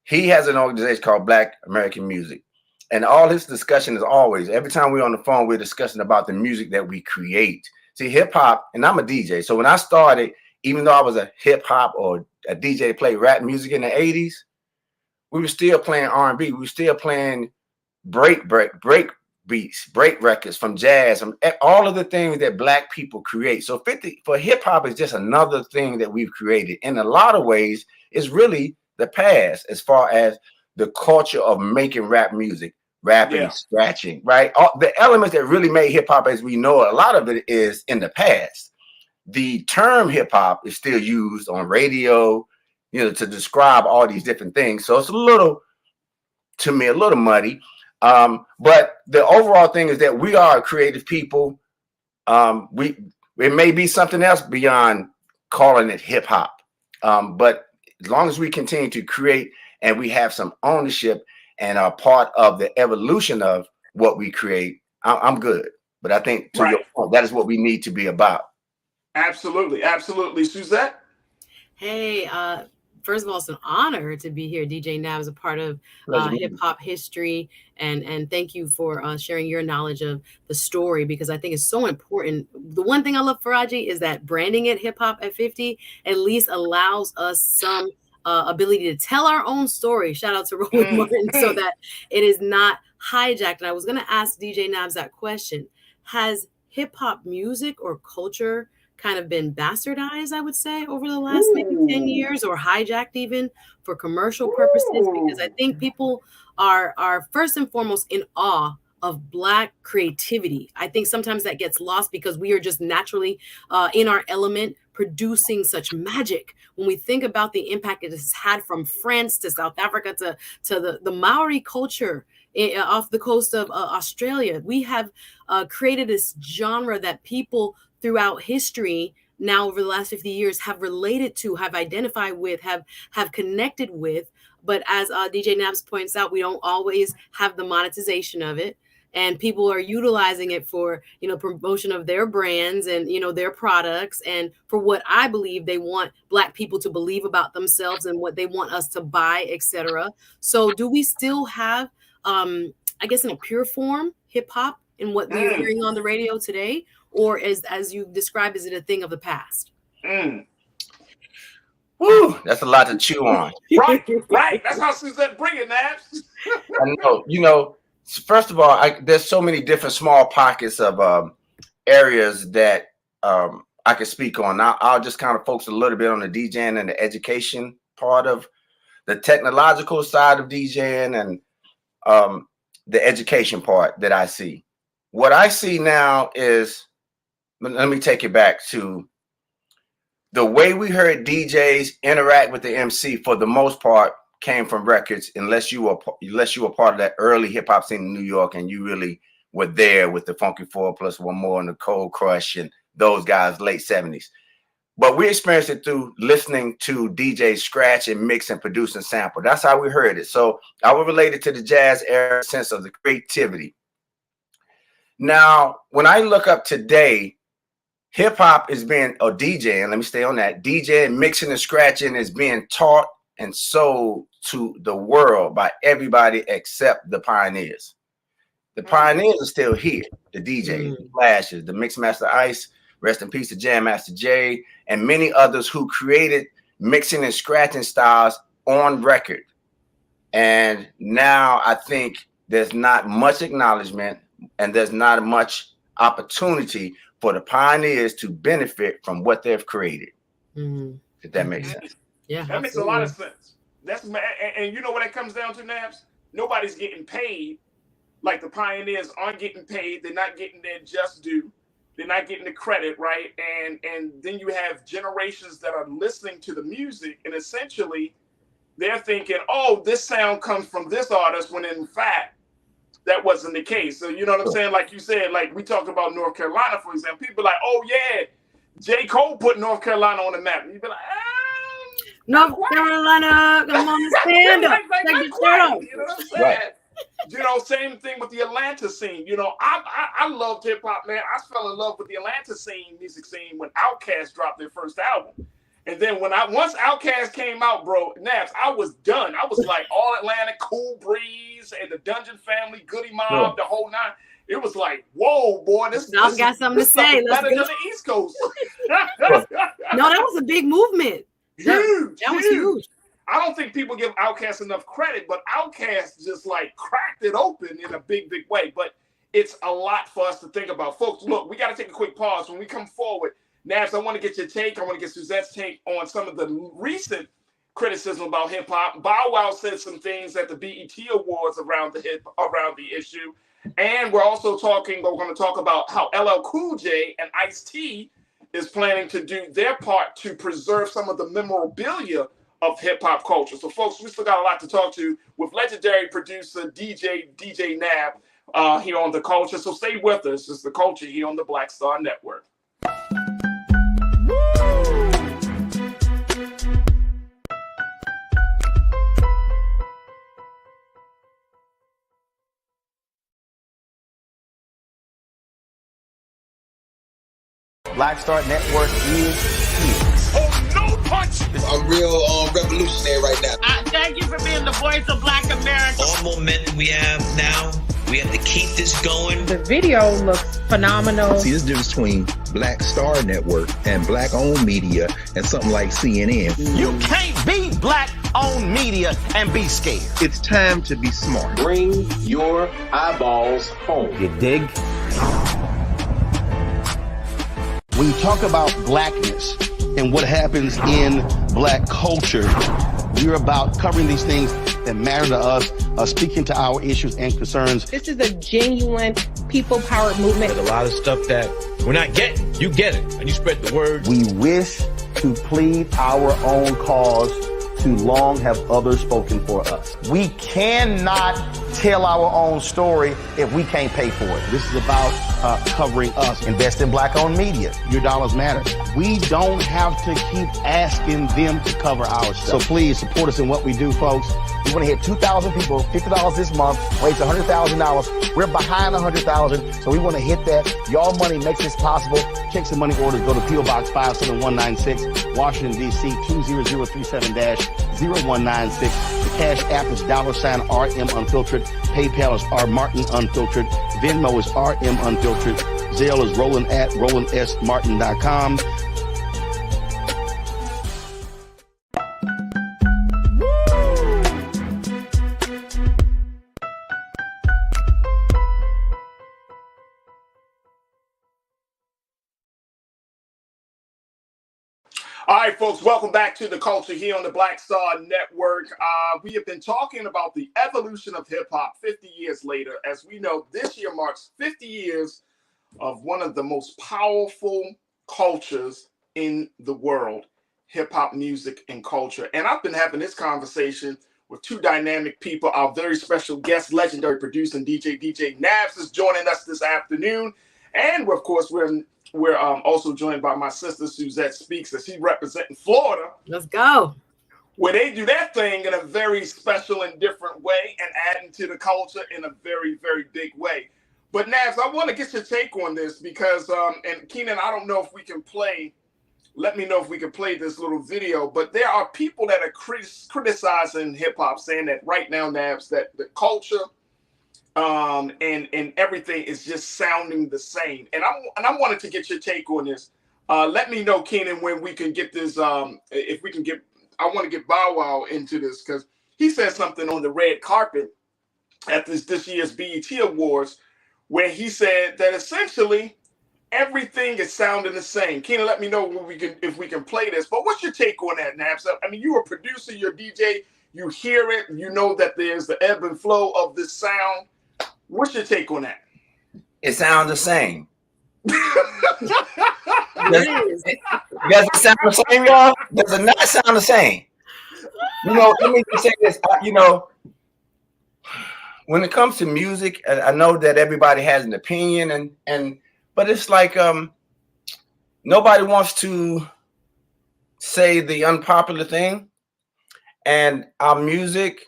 He has an organization called Black American Music. And all his discussion is always, every time we're on the phone, we're discussing about the music that we create. See, hip hop, and I'm a DJ. So when I started, even though I was a hip hop or a DJ that played rap music in the 80s, we were still playing R&B. We were still playing break beats, break records, from jazz, from all of the things that black people create. So for hip hop is just another thing that we've created. In a lot of ways, it's really the past as far as the culture of making rap music, rapping, scratching, right? All the elements that really made hip hop as we know it, a lot of it is in the past. The term hip hop is still used on radio, to describe all these different things. So it's a little muddy. But the overall thing is that we are creative people. It may be something else beyond calling it hip hop. But as long as we continue to create and we have some ownership and are part of the evolution of what we create, I'm good. But I think to your point, that is what we need to be about. Absolutely. Absolutely. Suzette? Hey, first of all, it's an honor to be here. DJ Nab is a part of hip hop history, and thank you for sharing your knowledge of the story, because I think it's so important. The one thing I love, Farajii, is that branding it hip hop at 50 at least allows us some ability to tell our own story. Shout out to Roland Martin, so that it is not hijacked. And I was going to ask DJ Nabs that question: has hip hop music or culture kind of been bastardized, I would say, over the last maybe 10 years, or hijacked even for commercial purposes? Because I think people are first and foremost in awe of Black creativity. I think sometimes that gets lost because we are just naturally in our element, producing such magic. When we think about the impact it has had from France to South Africa to the Maori culture off the coast of Australia, we have created this genre that people throughout history now over the last 50 years have related to, have identified with, have connected with. But as DJ Nabs points out, we don't always have the monetization of it. And people are utilizing it for, promotion of their brands and, their products. And for what I believe they want Black people to believe about themselves and what they want us to buy, etc. So do we still have, I guess in a pure form, hip hop in what we're hearing on the radio today? Or as you described, is it a thing of the past? Woo, that's a lot to chew on. Right. That's how Suzette bring it, Nabs. I know. First of all, there's so many different small pockets of areas that I can speak on. I'll just kind of focus a little bit on the DJing and the education part of the technological side of DJing and the education part that I see. What I see now is, let me take it back to the way we heard DJs interact with the MC. For the most part, came from records, unless you were part of that early hip hop scene in New York and you really were there with the Funky 4 plus One More and the Cold Crush and those guys, late 70s. But we experienced it through listening to DJs scratch and mix and produce and sample. That's how we heard it. So I would relate it to the jazz era sense of the creativity. Now, when I look up today, hip hop is being, or DJing, let me stay on that, DJing, mixing and scratching is being taught and sold to the world by everybody except the pioneers. The pioneers are still here. The DJs, the Flashes, the Mixmaster Ice, Rest in peace to Jam Master Jay, and many others who created mixing and scratching styles on record. And now I think there's not much acknowledgement and there's not much opportunity for the pioneers to benefit from what they've created. If that makes sense. Yeah, that makes a lot of sense. That's and you know what that comes down to, Nabs? Nobody's getting paid. Like the pioneers aren't getting paid. They're not getting their just due. They're not getting the credit, right? And then you have generations that are listening to the music, and essentially they're thinking, oh, this sound comes from this artist, when in fact that wasn't the case. So you know what I'm saying? Like you said, like we talked about North Carolina, for example. People are like, oh yeah, J. Cole put North Carolina on the map. And you'd be like, North Carolina, come on, stand up. Take your shirt off. You know what I'm saying? Right. You know, same thing with the Atlanta scene. You know, I loved hip hop, man. I fell in love with the Atlanta scene, music scene, when Outkast dropped their first album. And then once Outkast came out, bro, Nabs, I was done. I was like All Atlanta, Cool Breeze, and the Dungeon Family, Goody Mob, the whole nine. It was like, whoa, boy, this got something to say. Better than the East Coast. No, that was a big movement. That was huge. I don't think people give Outkast enough credit, but Outkast just like cracked it open in a big, big way. But it's a lot for us to think about. Folks, look, we got to take a quick pause. When we come forward, Nabs, I want to get your take. I want to get Suzette's take on some of the recent criticism about hip hop. Bow Wow said some things at the BET Awards around the issue. And we're also going to talk about how LL Cool J and Ice-T is planning to do their part to preserve some of the memorabilia of hip hop culture. So folks, we still got a lot to talk to with legendary producer DJ Nab here on The Culture. So stay with us. It's The Culture here on the Black Star Network. Black Star Network is here. Oh, no punch! I'm real revolutionary right now. Thank you for being the voice of Black America. All momentum we have now, we have to keep this going. The video looks phenomenal. See, this difference between Black Star Network and black-owned media and something like CNN. You can't be black-owned media and be scared. It's time to be smart. Bring your eyeballs home. You dig? When you talk about blackness and what happens in black culture, we're about covering these things that matter to us, speaking to our issues and concerns. This is a genuine people-powered movement. There's a lot of stuff that we're not getting. You get it, and you spread the word. We wish to plead our own cause. Too long have others spoken for us. We cannot tell our own story if we can't pay for it. This is about covering us. Invest in black-owned media. Your dollars matter. We don't have to keep asking them to cover our stuff. So please support us in what we do, folks. We want to hit 2,000 people, $50 this month, raise $100,000. We're behind 100,000, so we want to hit that. Your money makes this possible. Check some money orders. Go to P.O. Box 57196, Washington, D.C. 20037-0196. The Cash App is $RM Unfiltered. PayPal is R Martin Unfiltered. Venmo is RM Unfiltered. Zelle is roland@rolandsmartin.com. All right, folks, welcome back to The Culture here on the Black Star Network. We have been talking about the evolution of hip-hop 50 years later. As we know, this year marks 50 years of one of the most powerful cultures in the world, hip-hop music and culture. And I've been having this conversation with two dynamic people. Our very special guest, legendary producer and DJ Nabs, is joining us this afternoon. And, of course, we're also joined by my sister, Suzette Speaks, as she representing Florida. Let's go. Where they do that thing in a very special and different way and adding to the culture in a very, very big way. But Nabs, I want to get your take on this because, and Keenan, I don't know if we can play, let me know if we can play this little video, but there are people that are criticizing hip hop, saying that right now, Nabs, that the culture and everything is just sounding the same. And I wanted to get your take on this. Let me know, Keenan, when we can get this. If we can get, I want to get Bow Wow into this because he said something on the red carpet at this year's BET Awards, where he said that essentially everything is sounding the same. Keenan, let me know when if we can play this. But what's your take on that, Naps? I mean, you're a producer, you're a DJ, you hear it, you know that there's the ebb and flow of this sound. What's your take on that? It sounds the same. Does it sound the same, y'all? Does it not sound the same? You know, let me just say this. You know, when it comes to music, I know that everybody has an opinion, but it's like nobody wants to say the unpopular thing, and our music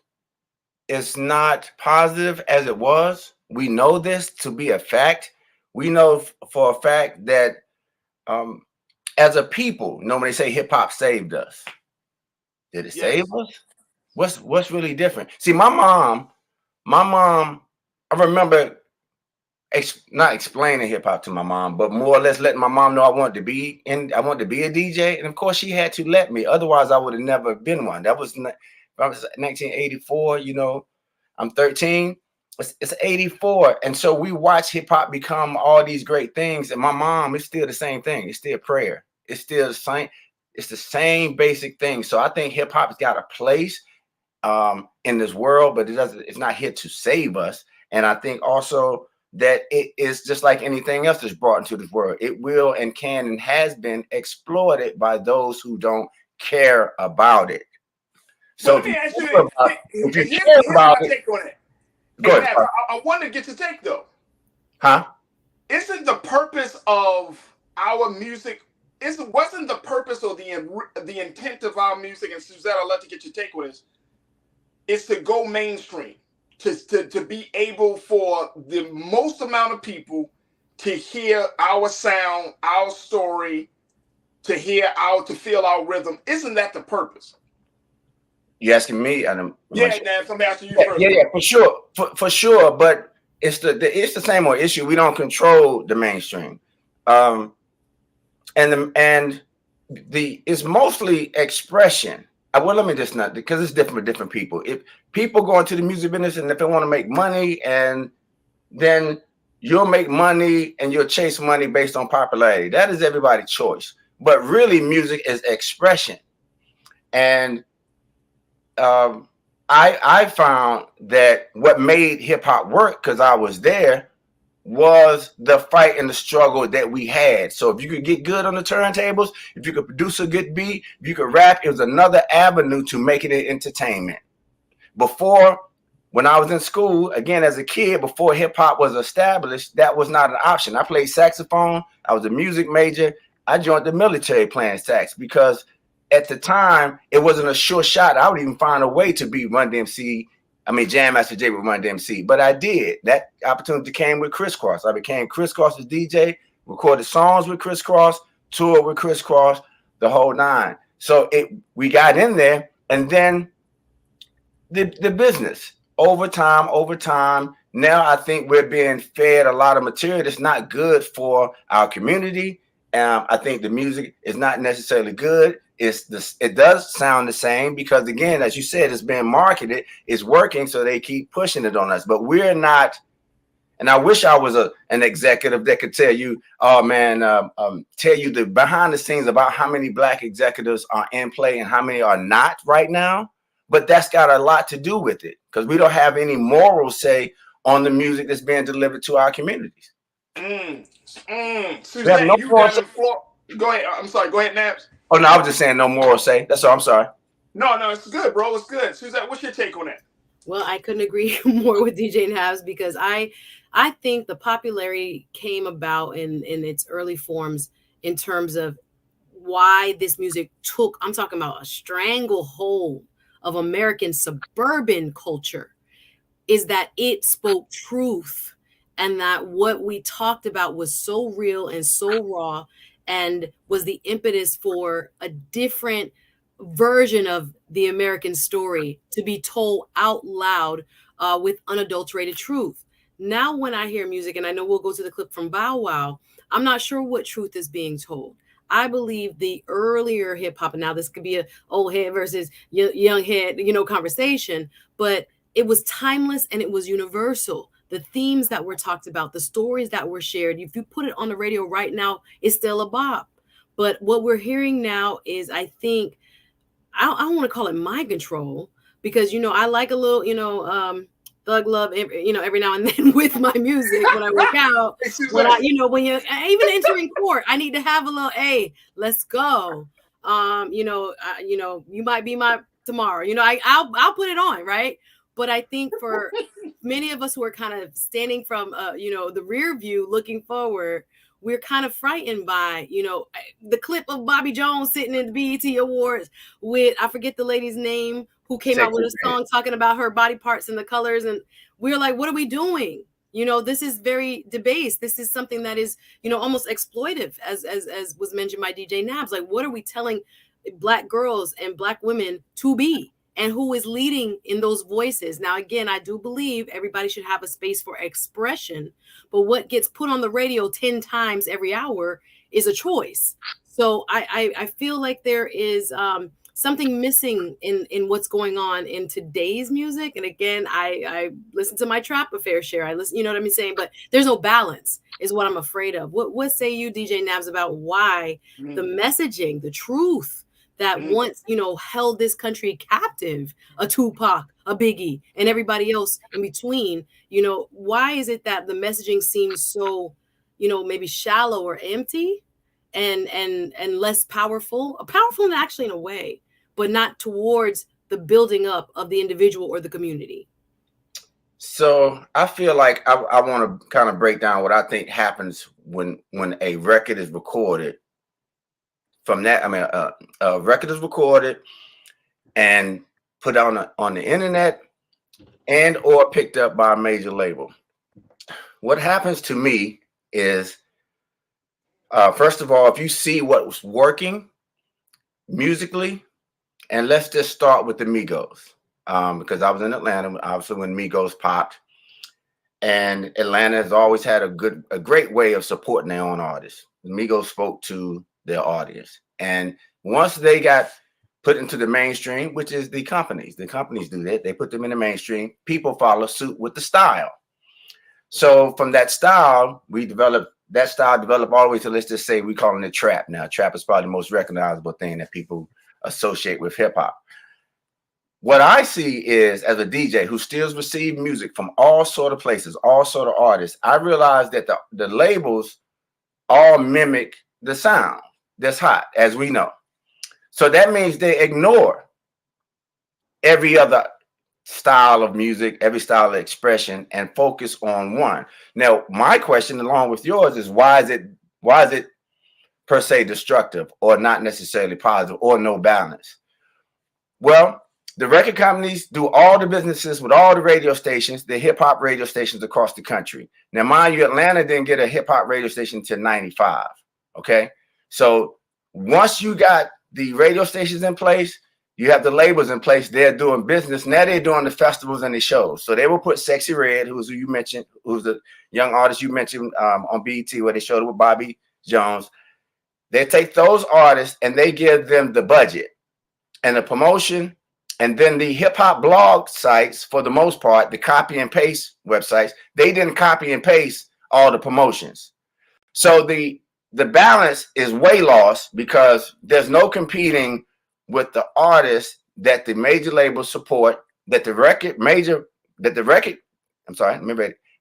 is not positive as it was. We know this to be a fact. We know for a fact that as a people, nobody say hip hop saved us. Did it save us? What's really different? See, my mom, I remember not explaining hip hop to my mom, but more or less letting my mom know I wanted to be a DJ, and of course she had to let me. Otherwise, I would have never been one. That was 1984. You know, I'm 13. It's 84, and so we watch hip hop become all these great things. And my mom, it's still the same thing. It's still prayer. It's still the same. It's the same basic thing. So I think hip hop's got a place in this world, but it's not here to save us. And I think also that it is just like anything else that's brought into this world. It will and can and has been exploited by those who don't care about it. So let me ask you if you care about it, go ahead. I wanted to get your take though. Huh? Isn't the purpose of our music? Wasn't the purpose or the intent of our music? And Suzette, I'd love to get your take on this. Is to go mainstream, to be able for the most amount of people to hear our sound, our story, to feel our rhythm. Isn't that the purpose? You asking me? Yeah, Nance, I'm asking you first. Yeah, for sure, for sure. But it's the same old issue. We don't control the mainstream, and it's mostly expression. Well, let me just not, because it's different for different people. If people go into the music business and if they want to make money, and then you'll make money and you'll chase money based on popularity. That is everybody's choice. But really, music is expression, and I found that what made hip hop work, because I was there, was the fight and the struggle that we had. So if you could get good on the turntables, if you could produce a good beat, if you could rap, it was another avenue to make it an entertainment. Before, when I was in school, again, as a kid, before hip hop was established, that was not an option. I played saxophone. I was a music major. I joined the military playing sax because at the time, it wasn't a sure shot. I would even find a way to be Run DMC. I mean, Jam Master Jay with Run DMC, but I did. That opportunity came with Criss Cross. I became Criss Cross's DJ, recorded songs with Criss Cross, toured with Criss Cross, the whole nine. So we got in there, and then the business over time. Now I think we're being fed a lot of material that's not good for our community. I think the music is not necessarily good. It does sound the same because, again, as you said, it's being marketed, it's working, so they keep pushing it on us. But we're not, and I wish I was an executive that could tell you, oh man, tell you the behind the scenes about how many Black executives are in play and how many are not right now. But that's got a lot to do with it because we don't have any moral say on the music that's being delivered to our communities. Suzanne, no go ahead. I'm sorry. Go ahead, Naps. Oh, no, I was just saying no moral say. That's all. I'm sorry. No, it's good, bro. It's good. Suzette, what's your take on that? Well, I couldn't agree more with DJ Nabs because I think the popularity came about in its early forms in terms of why this music took, I'm talking about a stranglehold of American suburban culture, is that it spoke truth and that what we talked about was so real and so raw and was the impetus for a different version of the American story to be told out loud with unadulterated truth. now when I hear music, and I know we'll go to the clip from Bow Wow, I'm not sure what truth is being told. I believe the earlier hip hop, and now this could be a old head versus young head, conversation, but it was timeless and it was universal. The themes that were talked about, the stories that were shared, if you put it on the radio right now, it's still a bop. But what we're hearing now is, I think, I don't want to call it mind control, because, I like a little, thug love, every now and then with my music when I work out. When when you're even entering court, I need to have a little, hey, let's go. You might be my tomorrow. I'll put it on, right? But I think for many of us who are kind of standing from, the rear view looking forward, we're kind of frightened by, the clip of Bobby Jones sitting in the BET Awards with, I forget the lady's name, who came out with a song talking about her body parts and the colors. And we're like, what are we doing? This is very debased. This is something that is, almost exploitive, as was mentioned by DJ Nabs. Like, what are we telling Black girls and Black women to be? And who is leading in those voices? Now, again, I do believe everybody should have a space for expression, but what gets put on the radio 10 times every hour is a choice. So I feel like there is something missing in what's going on in today's music. And again, I listen to my trap a fair share. I listen, you know what I'm saying? But there's no balance is what I'm afraid of. What say you, DJ Nabs, about why the messaging, the truth that once, held this country captive, a Tupac, a Biggie, and everybody else in between, why is it that the messaging seems so, maybe shallow or empty and less powerful actually in a way, but not towards the building up of the individual or the community? So I feel like I want to kind of break down what I think happens when a record is recorded. From that, a record is recorded and put on the internet and or picked up by a major label. What happens to me is, first of all, if you see what was working musically, and let's just start with the Migos, because I was in Atlanta, obviously, when Migos popped, and Atlanta has always had a great way of supporting their own artists. The Migos spoke to their audience, and once they got put into the mainstream, which is the companies do that, they put them in the mainstream, people follow suit with the style. So from that style, developed all the way to, let's just say, we calling it trap now. Trap is probably the most recognizable thing that people associate with hip hop. What I see is, as a DJ who still receives music from all sort of places, all sort of artists, I realize that the labels all mimic the sound that's hot, as we know. So that means they ignore every other style of music, every style of expression, and focus on one. Now, my question, along with yours, is why is it per se destructive, or not necessarily positive, or no balance? Well, the record companies do all the businesses with all the radio stations, the hip hop radio stations across the country. Now, mind you, Atlanta didn't get a hip hop radio station until '95. Okay, so once you got the radio stations in place, you have the labels in place. They're doing business. Now they're doing the festivals and the shows. So they will put Sexy Red, who you mentioned, who's the young artist you mentioned on BET, where they showed it with Bobby Jones. They take those artists and they give them the budget and the promotion. And then the hip hop blog sites, for the most part, the copy and paste websites, they didn't copy and paste all the promotions. So the balance is way lost, because there's no competing with the artists that the major labels support, that the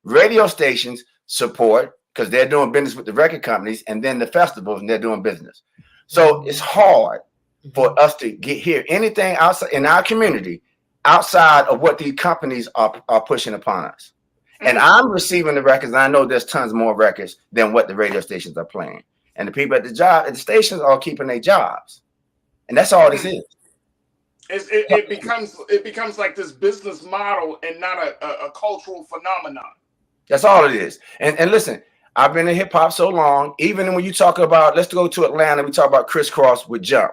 radio stations support, because they're doing business with the record companies, and then the festivals, and they're doing business. So it's hard for us to hear anything outside in our community outside of what these companies are pushing upon us. And I'm receiving the records, and I know there's tons more records than what the radio stations are playing. And the people at the stations are keeping their jobs. And that's all this is. It becomes like this business model and not a cultural phenomenon. That's all it is. And listen, I've been in hip hop so long, even when you talk about, let's go to Atlanta, we talk about Crisscross with Jump.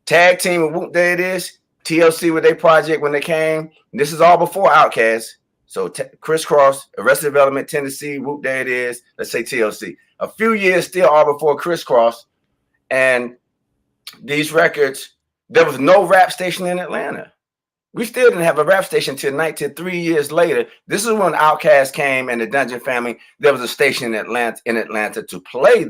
Tag Team with Whoop, there it is. TLC with their project when they came. This is all before Outkast. So Crisscross, Arrested Development, Tennessee, whoop, there it is. Let's say TLC. A few years still all before Crisscross. And these records, there was no rap station in Atlanta. We still didn't have a rap station till 3 years later. This is when Outkast came and the Dungeon Family. There was a station in Atlanta to play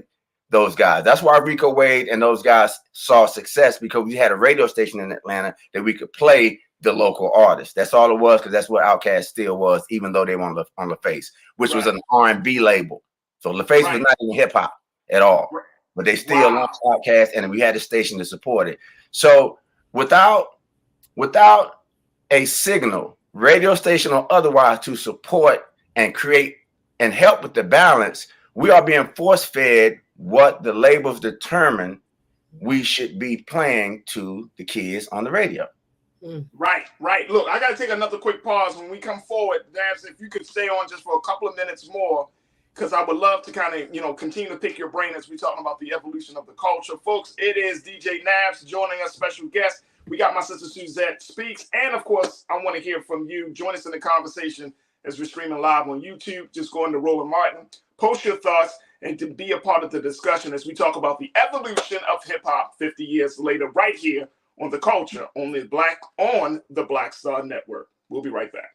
those guys. That's why Rico Wade and those guys saw success, because we had a radio station in Atlanta that we could play the local artists. That's all it was, because that's what Outkast still was, even though they were on LaFace, which was an R&B label. So LaFace was not even hip hop at all, but they still launched Outkast, and we had a station to support it. So without a signal, radio station or otherwise, to support and create and help with the balance, we are being force-fed what the labels determine we should be playing to the kids on the radio. Right. Look, I got to take another quick pause. When we come forward, Nabs, if you could stay on just for a couple of minutes more, because I would love to kind of, continue to pick your brain as we're talking about the evolution of the culture. Folks, it is DJ Nabs joining us, special guest. We got my sister Suzette Speaks. And, of course, I want to hear from you. Join us in the conversation as we're streaming live on YouTube. Just go into Roland Martin. Post your thoughts and to be a part of the discussion as we talk about the evolution of hip-hop 50 years later, right here on The Culture, on the Black Star Network. We'll be right back.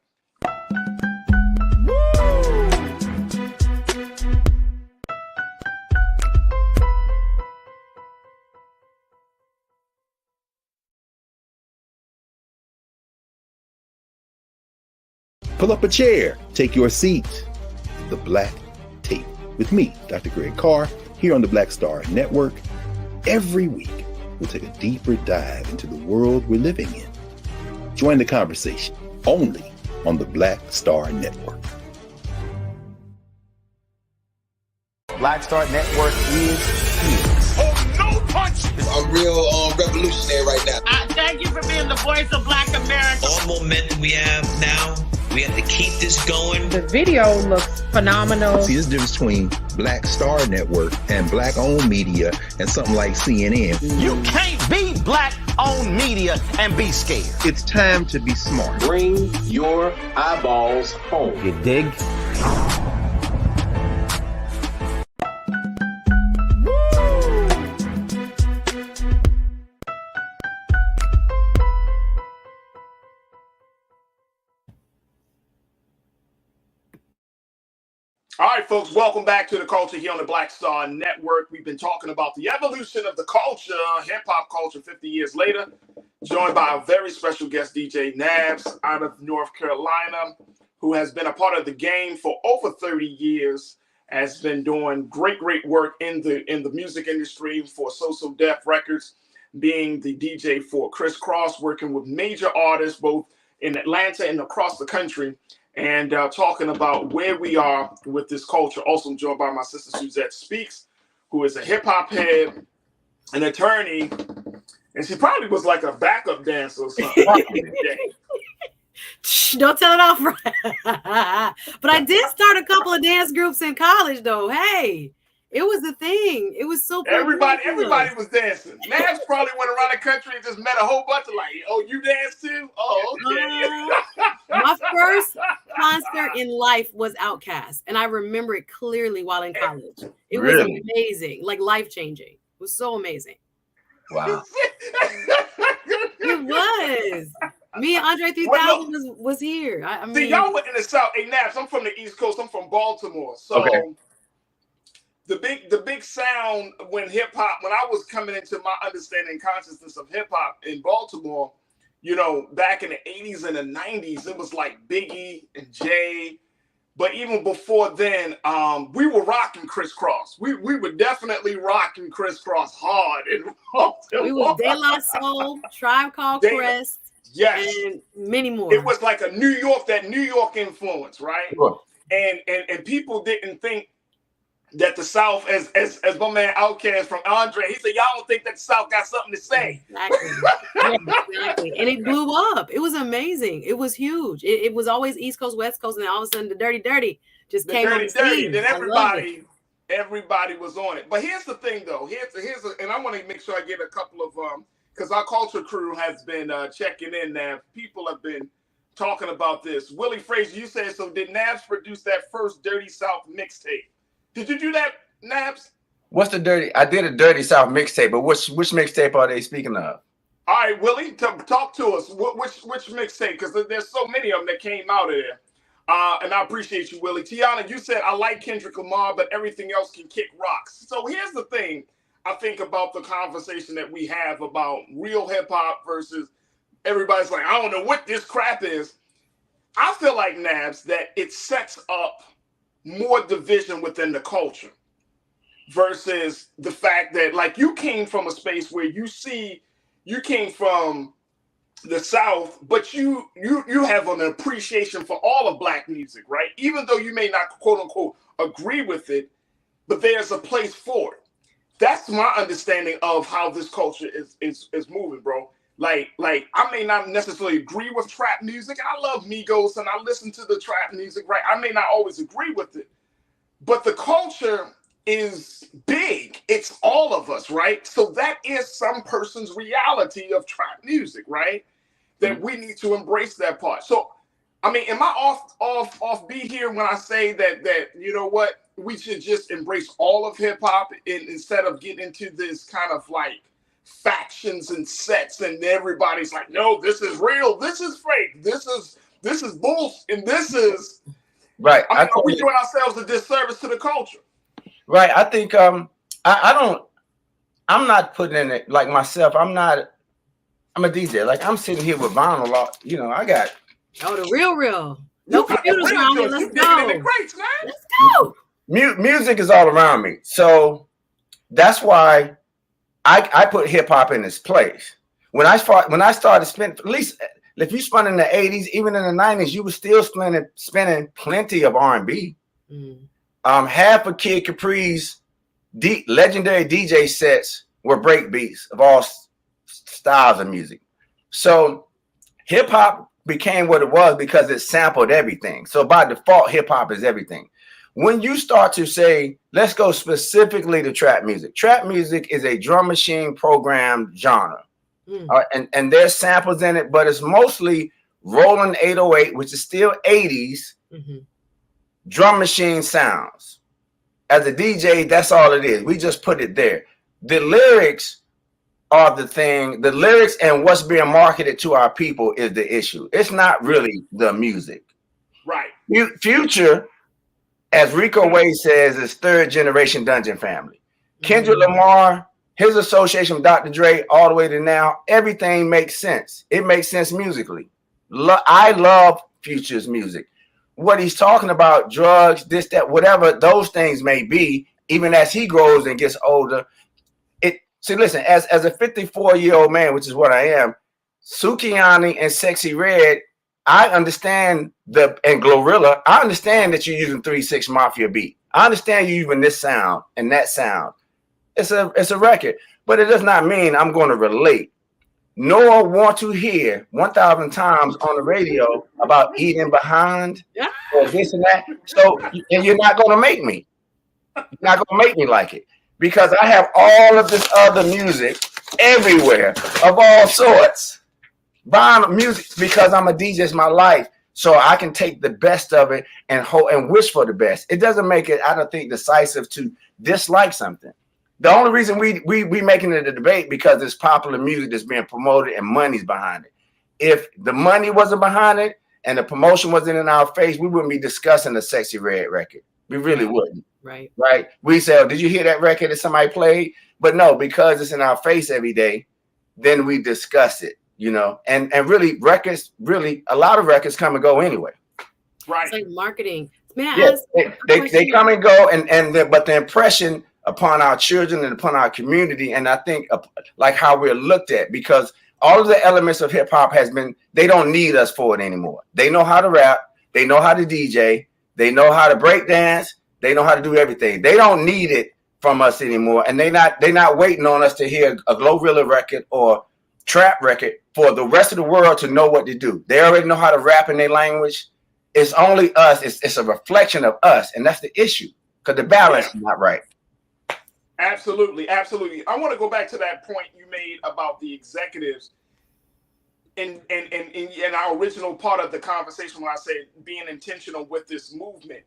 Pull up a chair, take your seat. The Black Tape with me, Dr. Greg Carr, here on the Black Star Network. Every week, we'll take a deeper dive into the world we're living in. Join the conversation only on the Black Star Network. Black Star Network is here. Oh, no punch! I'm real revolutionary right now. Thank you for being the voice of Black America. All momentum we have now, we have to keep this going. The video looks phenomenal. See, there's a difference between Black Star Network and black-owned media and something like CNN. You can't be black-owned media and be scared. It's time to be smart. Bring your eyeballs home. You dig? All right, folks, welcome back to The Culture here on the Black Star Network. We've been talking about the evolution of the culture, hip-hop culture 50 years later, joined by a very special guest, DJ Nabs, out of North Carolina, who has been a part of the game for over 30 years, has been doing great work in the music industry for So Def Records, being the DJ for Crisscross, working with major artists both in Atlanta and across the country, and talking about where we are with this culture. Also joined by my sister Suzette Speaks, who is a hip-hop head, an attorney, and she probably was like a backup dancer or something. Don't tell it off right. But I did start a couple of dance groups in college, though. Hey, it was the thing. It was so everybody was dancing. Nabs probably went around the country and just met a whole bunch of oh, you dance too? Oh, okay. My first concert in life was Outkast, and I remember it clearly while in college. It was amazing, like life-changing. It was so amazing. Wow. It was. Me and Andre 3000 was here. I mean, see, y'all went in the South. Hey, Nabs, I'm from the East Coast. I'm from Baltimore. So the big sound when hip-hop, when I was coming into my understanding and consciousness of hip-hop in Baltimore, back in the 80s and the 90s, it was like Biggie and Jay. But even before then, we were rocking Crisscross. We were definitely rocking Crisscross hard. We was De La Soul, Tribe Called Quest, and many more. It was like that New York influence, right? Sure. And people didn't think that the South, as my man Outkast from Andre, he said, y'all don't think that the South got something to say. Exactly. And it blew up. It was amazing. It was huge. It was always East Coast, West Coast, and then all of a sudden the Dirty just came on the scene. Then everybody was on it. But here's the thing, though. And I want to make sure I get a couple of because our culture crew has been checking in now. People have been talking about this. Willie Frazier, you said, so did Nabs produce that first Dirty South mixtape? Did you do that, Nabs? What's the dirty? I did a Dirty South mixtape, but which mixtape are they speaking of? All right, Willie, talk to us. Which mixtape? Because there's so many of them that came out of there. And I appreciate you, Willie. Tiana, you said, I like Kendrick Lamar, but everything else can kick rocks. So here's the thing I think about the conversation that we have about real hip-hop versus everybody's like, I don't know what this crap is. I feel like, Nabs, that it sets up more division within the culture versus the fact that, like, you came from a space where you came from the South, but you have an appreciation for all of Black music, right? Even though you may not, quote unquote, agree with it, but there's a place for it. That's my understanding of how this culture is moving, bro. Like I may not necessarily agree with trap music, and I love Migos and I listen to the trap music, right? I may not always agree with it, but the culture is big. It's all of us, right? So that is some person's reality of trap music, right? That we need to embrace that part. So, I mean, am I off beat here when I say that you know what, we should just embrace all of hip hop instead of getting into this kind of like factions and sets, and everybody's like, no, this is real, this is fake, this is bullshit, and this is right. I mean, are we doing ourselves a disservice to the culture? Right. I think I'm not putting in it like myself. I'm a DJ. Like, I'm sitting here with vinyl, I got the real. No computers around here. Let's go. Let's go. Music is all around me. So that's why I put hip hop in its place. When I started spending, at least if you spun in the 80s, even in the 90s, you were still spending plenty of R&B. Half of Kid Capri's legendary DJ sets were break beats of all styles of music. So hip hop became what it was because it sampled everything. So by default, hip hop is everything. When you start to say, let's go specifically to trap music. Trap music is a drum machine programmed genre. And there's samples in it, but it's mostly rolling 808, which is still 80s drum machine sounds. As a DJ, that's all it is. We just put it there. The lyrics are the thing. The lyrics and what's being marketed to our people is the issue. It's not really the music. Right. Future, as Rico Wade says, is third generation Dungeon family. Kendrick Lamar, his association with Dr. Dre all the way to now, everything makes sense. It makes sense musically. I love Future's music. What he's talking about, drugs, this, that, whatever those things may be, even as he grows and gets older. See, listen, as a 54-year-old man, which is what I am, Sukiyani and Sexy Red, I understand and Glorilla, I understand that you're using 3-6 Mafia beat. I understand you using this sound and that sound. It's a record, but it does not mean I'm going to relate nor want to hear 1,000 times on the radio about eating behind or this and that. So, and you're not going to make me. You're not going to make me like it because I have all of this other music everywhere of all sorts. Buying music because I'm a DJ, it's my life. So I can take the best of it and wish for the best. It doesn't make it, I don't think, decisive to dislike something. The only reason we making it a debate because it's popular music that's being promoted and money's behind it. If the money wasn't behind it and the promotion wasn't in our face, we wouldn't be discussing the Sexy Red record. We really wouldn't. Right. We say, oh, did you hear that record that somebody played? But no, because it's in our face every day, then we discuss it, and really records, a lot of records come and go anyway. Right. It's like marketing. May I Yes, ask they come and go, but the impression upon our children and upon our community, and I think like how we're looked at, because all of the elements of hip hop they don't need us for it anymore. They know how to rap, they know how to DJ, they know how to break dance, they know how to do everything. They don't need it from us anymore, and they're not waiting on us to hear a Glorilla record or trap record for the rest of the world to know what to do. They already know how to rap in their language. It's only us. It's a reflection of us, and that's the issue because the balance is not right. Absolutely. I want to go back to that point you made about the executives. in our original part of the conversation when I said being intentional with this movement,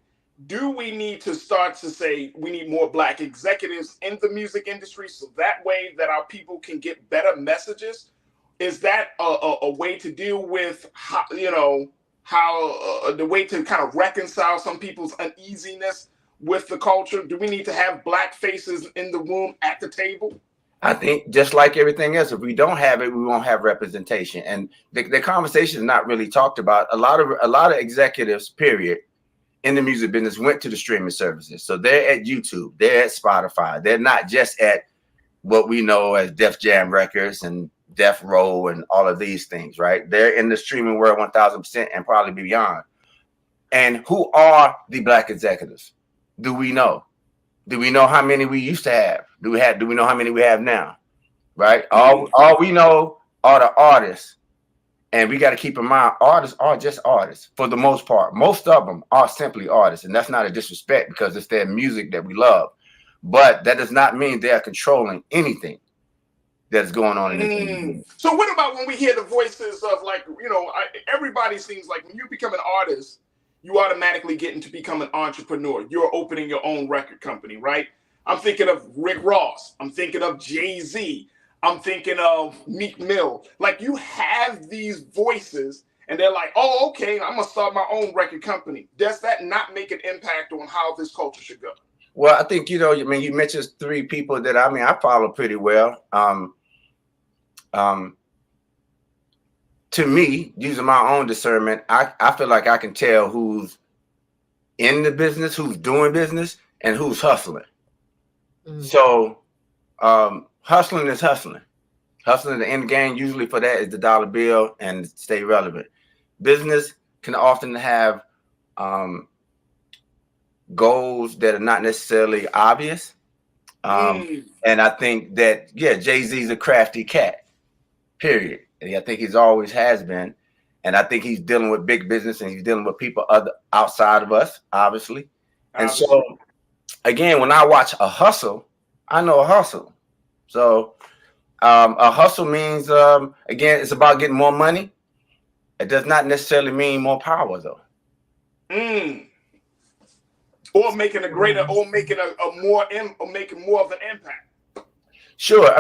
do we need to start to say we need more Black executives in the music industry so that way that our people can get better messages? Is that a way to deal with how, the way to kind of reconcile some people's uneasiness with the culture? Do we need to have Black faces in the room at the table? I think just like everything else, if we don't have it, we won't have representation. And the conversation is not really talked about. A lot of executives, period, in the music business went to the streaming services. So they're at YouTube, they're at Spotify. They're not just at what we know as Def Jam Records and Death Row and all of these things, right? They're in the streaming world 1000% and probably beyond. And who are the Black executives? Do we know? Do we know how many we used to have? Do we know how many we have now? Right? All we know are the artists. And we got to keep in mind, artists are just artists for the most part. Most of them are simply artists. And that's not a disrespect because it's their music that we love. But that does not mean they are controlling anything that's going on in the community. So what about when we hear the voices of everybody seems like when you become an artist, you automatically get into become an entrepreneur. You're opening your own record company, right? I'm thinking of Rick Ross. I'm thinking of Jay-Z. I'm thinking of Meek Mill. Like, you have these voices and they're like, oh, okay, I'm going to start my own record company. Does that not make an impact on how this culture should go? Well, I think, you mentioned 3 people that, I follow pretty well. To me, using my own discernment, I feel like I can tell who's in the business, who's doing business, and who's hustling. So hustling is hustling. Hustling, the end game usually for that is the dollar bill and stay relevant. Business can often have goals that are not necessarily obvious. And I think that, Jay-Z's a crafty cat, period. And I think he's always has been. And I think he's dealing with big business and he's dealing with people outside of us, obviously. And so, again, when I watch a hustle, I know a hustle. So a hustle means, again, it's about getting more money. It does not necessarily mean more power, though. Or making a greater, or making making more of an impact. Sure.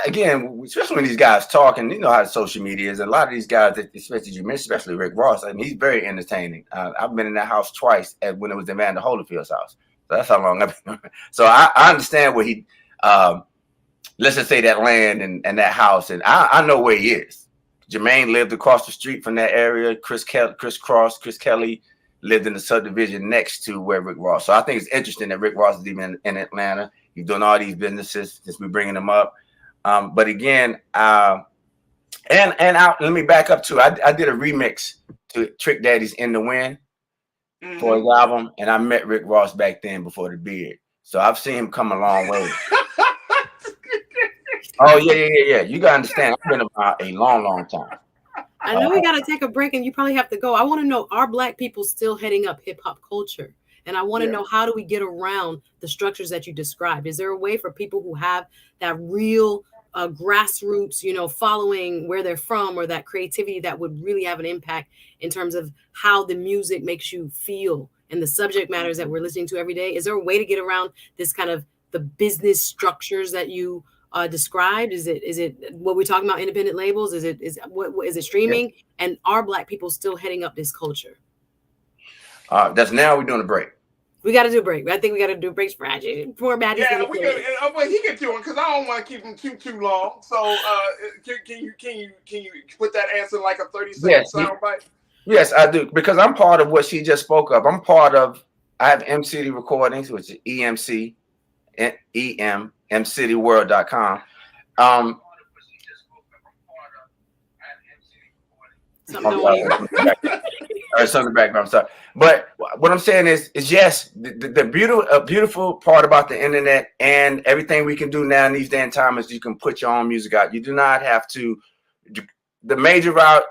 Again, especially when these guys talk, and you know how social media is. A lot of these guys, especially you mentioned, especially Rick Ross, he's very entertaining. I've been in that house twice when it was Evander Holyfield's house. So that's how long I've been. So I understand where he, let's just say that land and that house, and I know where he is. Jermaine lived across the street from that area. Chris Kelly lived in the subdivision next to where Rick Ross. So I think it's interesting that Rick Ross is even in Atlanta. He's doing all these businesses since we're bringing them up. But again, let me back up too. I did a remix to Trick Daddy's In the Wind for his album, and I met Rick Ross back then before the beard. So I've seen him come a long way. Oh, yeah. You got to understand, I've been about a long time. I know we got to take a break and you probably have to go. I want to know, are Black people still heading up hip hop culture? And I want to know, how do we get around the structures that you described? Is there a way for people who have that real grassroots, following where they're from, or that creativity that would really have an impact in terms of how the music makes you feel and the subject matters that we're listening to every day? Is there a way to get around this kind of the business structures that you described? Is it what we're talking about, independent labels? Is it streaming? Yeah. And are Black people still heading up this culture? That's now we're doing a break. We got to do a break. I think we got to do breaks for Farajii. Poor Maddie. Yeah, we can. But he can do it because I don't want to keep him too long. So can you put that answer in like a 30-second soundbite? Yes, I do, because I'm part of what she just spoke of. I have M-City Recordings, which is EMC, mcityworld.com. Something background. Sorry. But what I'm saying is yes, the beautiful part about the internet and everything we can do now in these day and time is you can put your own music out. You do not have to. The major route,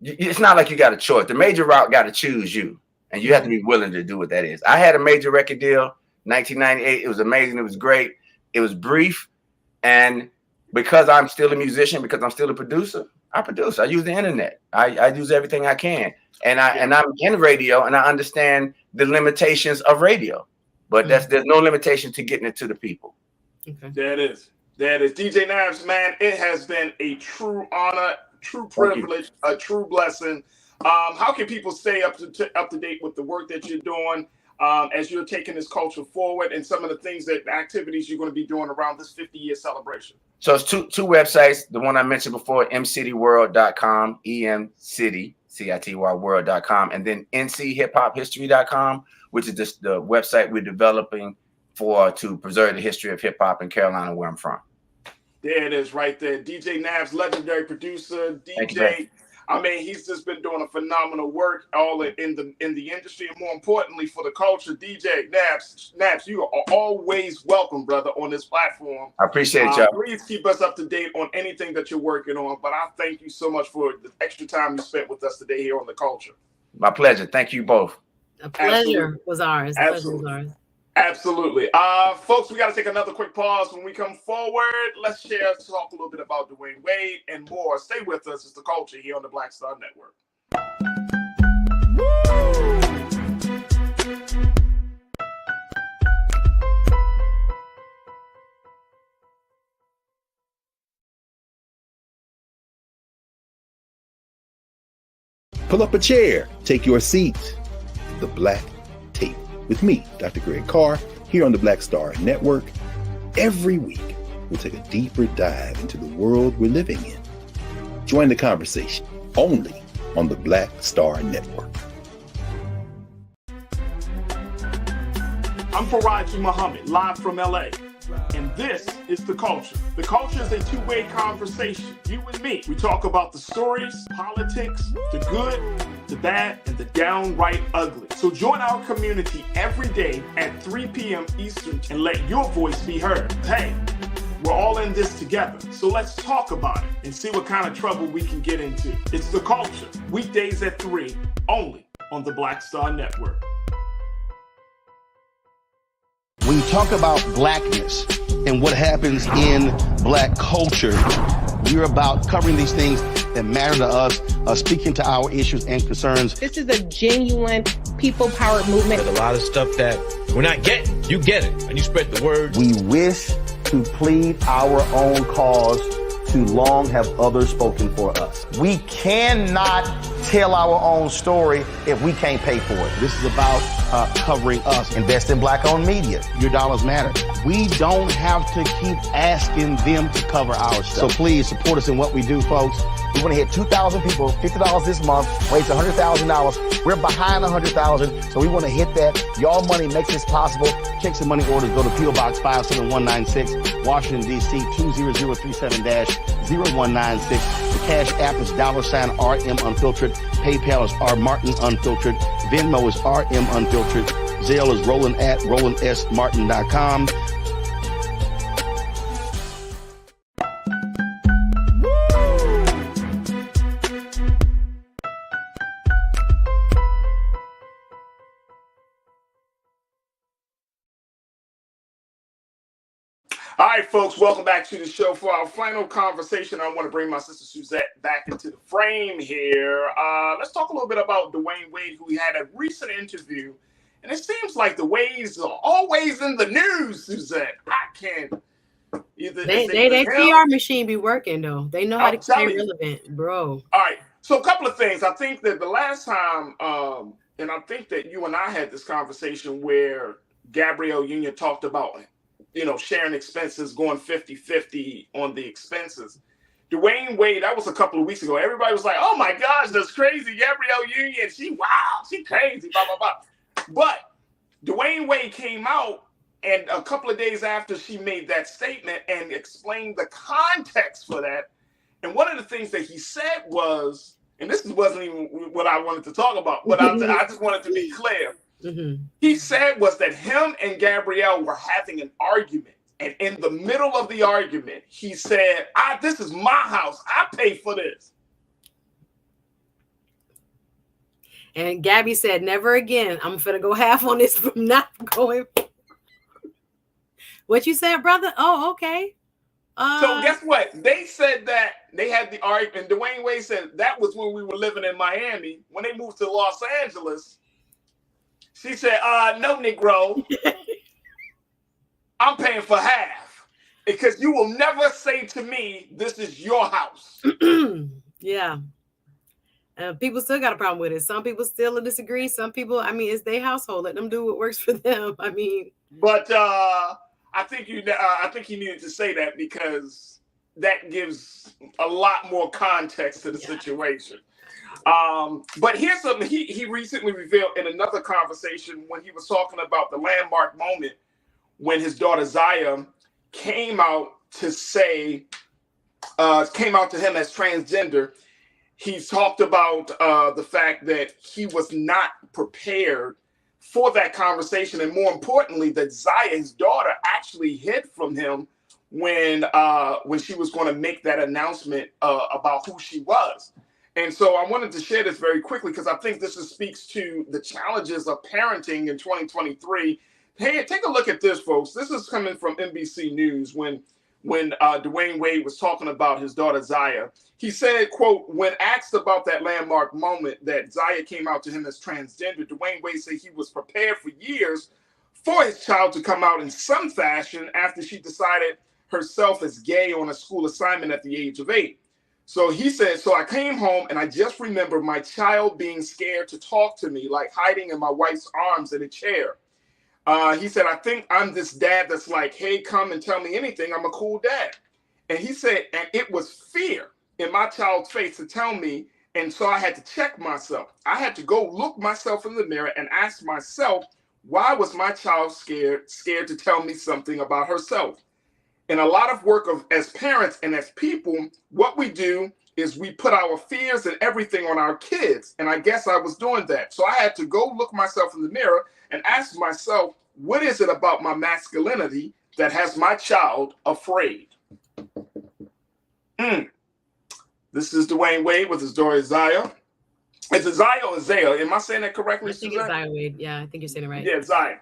it's not like you got a choice. The major route got to choose you, and you have to be willing to do what that is. I had a major record deal, 1998. It was amazing. It was great. It was brief, and because I'm still a musician, because I'm still a producer, I produce. I use the internet. I use everything I can. And I'm in radio, and I understand the limitations of radio. But there's no limitation to getting it to the people. Okay. That is. DJ Nabs, man, it has been a true honor, true privilege, a true blessing. How can people stay up to date with the work that you're doing as you're taking this culture forward and some of the activities you're going to be doing around this 50-year celebration? So it's two websites. The one I mentioned before, mcityworld.com, emcity, CITY world.com, and then nchhiphophistory.com, which is just the website we're developing to preserve the history of hip hop in Carolina, where I'm from. There it is right there. DJ Nabs, legendary producer, DJ. I mean, he's just been doing a phenomenal work all in the industry, and more importantly for the culture. DJ Nabs, you are always welcome, brother, on this platform. I appreciate y'all. Please keep us up to date on anything that you're working on. But I thank you so much for the extra time you spent with us today here on the culture. My pleasure. Thank you both. A pleasure was ours. Absolutely. Absolutely. Folks, we got to take another quick pause. When we come forward, let's talk a little bit about Dwayne Wade and more. Stay with us. It's the culture here on the Black Star Network. Pull up a chair. Take your seat. The Black Tape with me, Dr. Greg Carr, here on the Black Star Network. Every week, we'll take a deeper dive into the world we're living in. Join the conversation only on the Black Star Network. I'm Farajii Muhammad, live from LA. And this is The Culture. The Culture is a two-way conversation. You and me. We talk about the stories, politics, the good, the bad, and the downright ugly. So join our community every day at 3 p.m. Eastern and let your voice be heard. Hey, we're all in this together. So let's talk about it and see what kind of trouble we can get into. It's The Culture, weekdays at 3, only on the Black Star Network. When you talk about blackness and what happens in black culture, we're about covering these things that matter to us, speaking to our issues and concerns. This is a genuine people-powered movement. There's a lot of stuff that we're not getting. You get it, and you spread the word. We wish to plead our own cause. Too long have others spoken for us. We cannot tell our own story if we can't pay for it. This is about covering us. Invest in black-owned media. Your dollars matter. We don't have to keep asking them to cover our stuff. So please support us in what we do, folks. We want to hit 2,000 people, $50 this month, raise $100,000. We're behind 100,000, so we want to hit that. Y'all money makes this possible. Checks and money orders go to P.O. Box 57196, Washington, D.C. 20037-0196. The Cash App is $RM Unfiltered. PayPal is R Martin Unfiltered. Venmo is RM Unfiltered. Zelle is Roland at RolandSMartin.com. All right, folks, welcome back to the show. For our final conversation, I want to bring my sister Suzette back into the frame here. Let's talk a little bit about Dwayne Wade, who had a recent interview. And it seems like the Wades are always in the news, Suzette. I can't. They PR machine be working, though. They know how to stay relevant, bro. All right. So a couple of things. I think that the last time, and I think that you and I had this conversation where Gabrielle Union talked about sharing expenses, going 50-50 on the expenses. Dwayne Wade, that was a couple of weeks ago. Everybody was like, oh my gosh, that's crazy. Gabrielle Union, she crazy, blah, blah, blah. But Dwayne Wade came out, and a couple of days after she made that statement and explained the context for that. And one of the things that he said was, and this wasn't even what I wanted to talk about, but I just wanted to be clear. Mm-hmm. He said was that him and Gabrielle were having an argument. And in the middle of the argument, he said, this is my house. I pay for this. And Gabby said, never again. I'm finna go half on this from not going. What you said, brother? Oh, okay. So guess what? They said that they had the argument. And Dwayne Wade said that was when we were living in Miami. When they moved to Los Angeles, she said, no, Negro, I'm paying for half. Because you will never say to me, this is your house. Yeah. People still got a problem with it. Some people still disagree. Some people, I mean, it's their household. Let them do what works for them. I mean. But I think you needed to say that because that gives a lot more context to the situation. But here's something he recently revealed in another conversation when he was talking about the landmark moment when his daughter Zaya came out to him as transgender. He talked about the fact that he was not prepared for that conversation, and more importantly, that Zaya, his daughter, actually hid from him when she was going to make that announcement about who she was. And so I wanted to share this very quickly because I think this speaks to the challenges of parenting in 2023. Hey, take a look at this, folks. This is coming from NBC News when Dwayne Wade was talking about his daughter Zaya. He said, quote, when asked about that landmark moment that Zaya came out to him as transgender, Dwayne Wade said he was prepared for years for his child to come out in some fashion after she decided herself as gay on a school assignment at the age of 8. So he said, so I came home and I just remember my child being scared to talk to me, like hiding in my wife's arms in a chair. He said, I think I'm this dad that's like, hey, come and tell me anything. I'm a cool dad. And he said, and it was fear in my child's face to tell me. And so I had to check myself. I had to go look myself in the mirror and ask myself, why was my child scared to tell me something about herself? And a lot of work as parents and as people, what we do is we put our fears and everything on our kids. And I guess I was doing that. So I had to go look myself in the mirror and ask myself, what is it about my masculinity that has my child afraid? This is Dwayne Wade with his daughter Zaya. Is it Zaya or Zaya? Am I saying that correctly? I think it's Zaya Wade. Yeah, I think you're saying it right. Yeah, Zaya.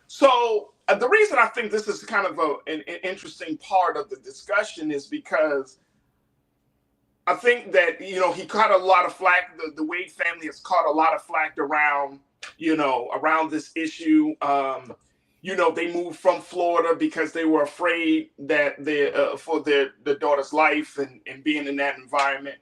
So the reason I think this is kind of an interesting part of the discussion is because I think that, he caught a lot of flack. The Wade family has caught a lot of flack around this issue. They moved from Florida because they were afraid that for their daughter's life and being in that environment.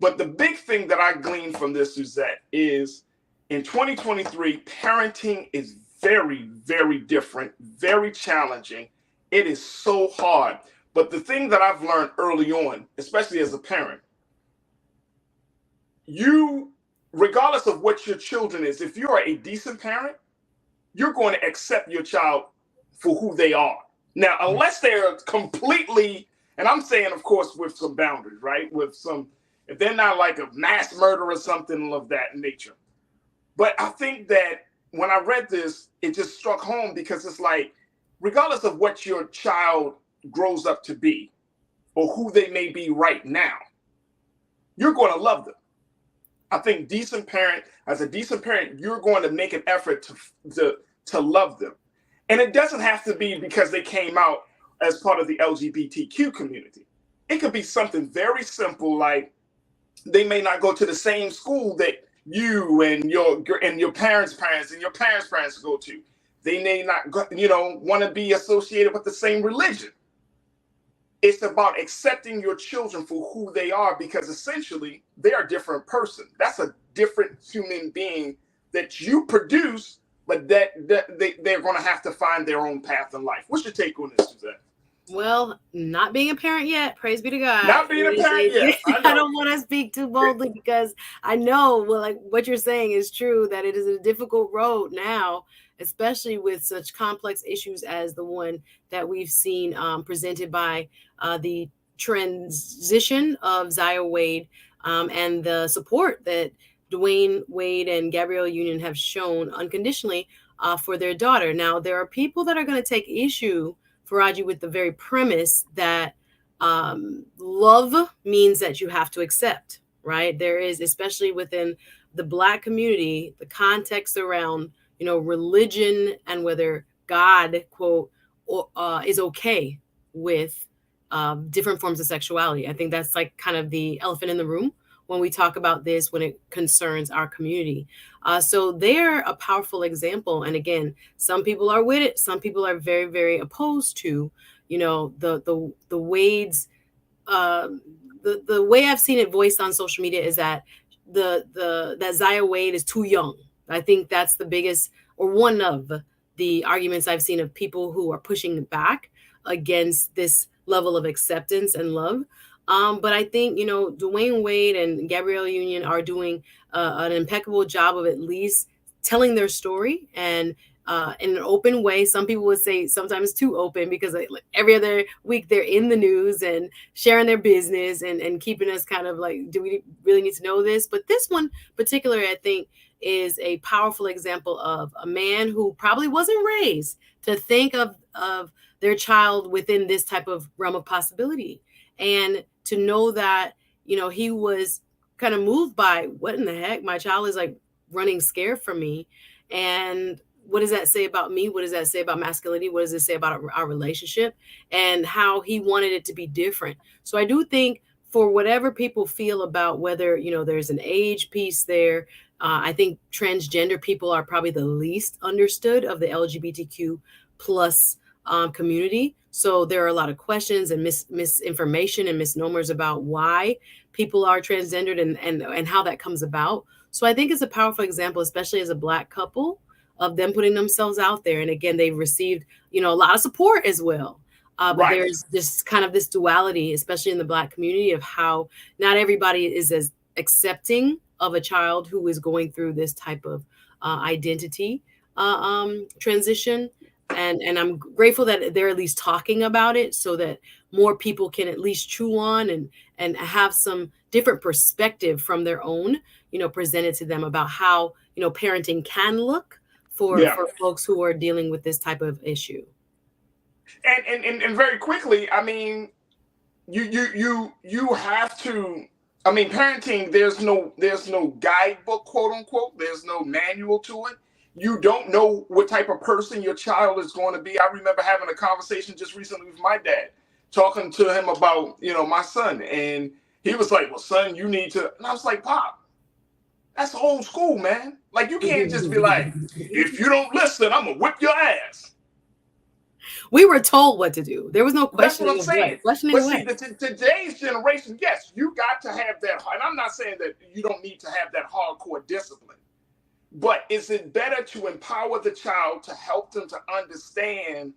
But the big thing that I gleaned from this, Suzette, is in 2023, parenting is very, very different, very challenging. It is so hard. But the thing that I've learned early on, especially as a parent, regardless of what your children is, if you're a decent parent, you're going to accept your child for who they are. Now, unless they're completely, and I'm saying, of course, with some boundaries, right? If they're not like a mass murderer or something of that nature. But I think that when I read this, it just struck home because it's like, regardless of what your child grows up to be or who they may be right now, you're going to love them. I think as a decent parent, you're going to make an effort to love them. And it doesn't have to be because they came out as part of the LGBTQ community. It could be something very simple, like they may not go to the same school that you and your parents' parents and your parents' parents go to. They may not want to be associated with the same religion. It's about accepting your children for who they are, because essentially they are a different person. That's a different human being that you produce, but that they're going to have to find their own path in life. What's your take on this, Suzette? Well, not being a parent yet, praise be to God. Not being a parent yet. I don't want to speak too boldly because I know, like what you're saying is true, that it is a difficult road now, especially with such complex issues as the one that we've seen presented by the transition of Zaya Wade and the support that Dwayne Wade and Gabrielle Union have shown unconditionally for their daughter. Now, there are people that are going to take issue, Farajii, with the very premise that love means that you have to accept, right? There is, especially within the Black community, the context around, religion and whether God, quote, is okay with different forms of sexuality. I think that's like kind of the elephant in the room when we talk about this, when it concerns our community. So they're a powerful example. And again, some people are with it. Some people are very, very opposed to, you know, the Wade's, the way I've seen it voiced on social media is that that Zaya Wade is too young. I think that's the biggest, or one of the arguments I've seen of people who are pushing back against this level of acceptance and love. But I think, you know, Dwayne Wade and Gabrielle Union are doing an impeccable job of at least telling their story, and in an open way. Some people would say sometimes too open, because every other week they're in the news and sharing their business and keeping us kind of like, do we really need to know this? But this one particularly, I think, is a powerful example of a man who probably wasn't raised to think of their child within this type of realm of possibility. And to know that, you know, he was kind of moved by, what in the heck? My child is like running scared from me. And what does that say about me? What does that say about masculinity? What does it say about our relationship? And how he wanted it to be different. So I do think, for whatever people feel about whether, you know, there's an age piece there, I think transgender people are probably the least understood of the LGBTQ plus community. So there are a lot of questions and misinformation and misnomers about why people are transgendered and how that comes about. So I think it's a powerful example, especially as a Black couple, of them putting themselves out there. And again, they've received, you know, a lot of support as well. But there's just kind of this duality, especially in the Black community, of how not everybody is as accepting of a child who is going through this type of identity transition. And I'm grateful that they're at least talking about it, so that more people can at least chew on and have some different perspective from their own, you know, presented to them about how, you know, parenting can look for folks who are dealing with this type of issue. And very quickly, I mean, you have to. I mean, parenting. There's no guidebook, quote unquote. There's no manual to it. You don't know what type of person your child is going to be. I remember having a conversation just recently with my dad, talking to him about, you know, my son, and he was like, "Well, son, you need to." And I was like, "Pop, that's old school, man. Like, you can't just be like, if you don't listen, I'm gonna whip your ass." We were told what to do. There was no questioning. That's what I'm saying. But see, today's generation, yes, you got to have that. And I'm not saying that you don't need to have that hardcore discipline. But is it better to empower the child to help them to understand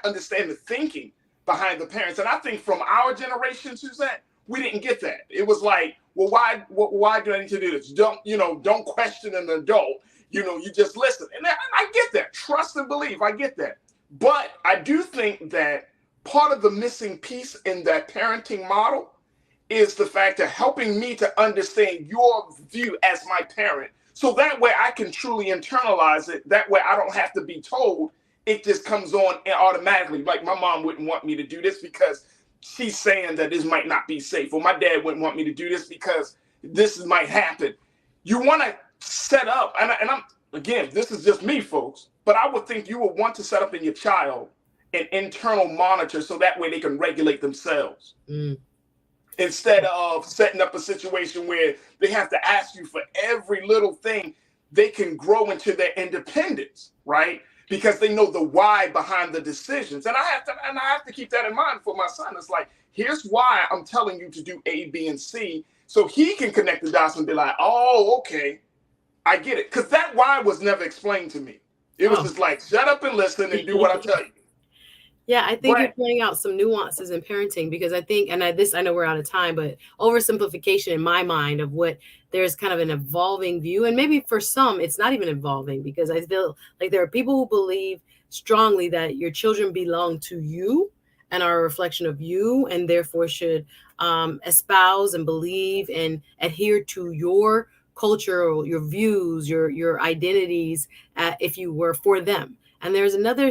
understand the thinking behind the parents? And I think from our generation, Suzette, we didn't get that. It was like, well, why do I need to do this? Don't question an adult. You know, you just listen. And I get that. Trust and believe. I get that. But I do think that part of the missing piece in that parenting model is the fact of helping me to understand your view as my parent. So that way I can truly internalize it. That way I don't have to be told. It just comes on automatically. Like, my mom wouldn't want me to do this because she's saying that this might not be safe. Or my dad wouldn't want me to do this because this might happen. You want to set up, and I'm, again, this is just me, folks, but I would think you would want to set up in your child an internal monitor so that way they can regulate themselves. Instead of setting up a situation where they have to ask you for every little thing. They can grow into their independence, right? Because they know the why behind the decisions. And I have to keep that in mind for my son. It's like, here's why I'm telling you to do A, B, and C, so he can connect the dots and be like, oh, okay, I get it. Because that why was never explained to me. It was just like, shut up and listen and do what I tell you. Yeah, I think you're pointing out some nuances in parenting, because I think, and I know we're out of time, but oversimplification in my mind of what there's kind of an evolving view. And maybe for some, it's not even evolving, because I feel like there are people who believe strongly that your children belong to you and are a reflection of you, and therefore should espouse and believe and adhere to your culture, your views, your identities, if you were for them. And there's another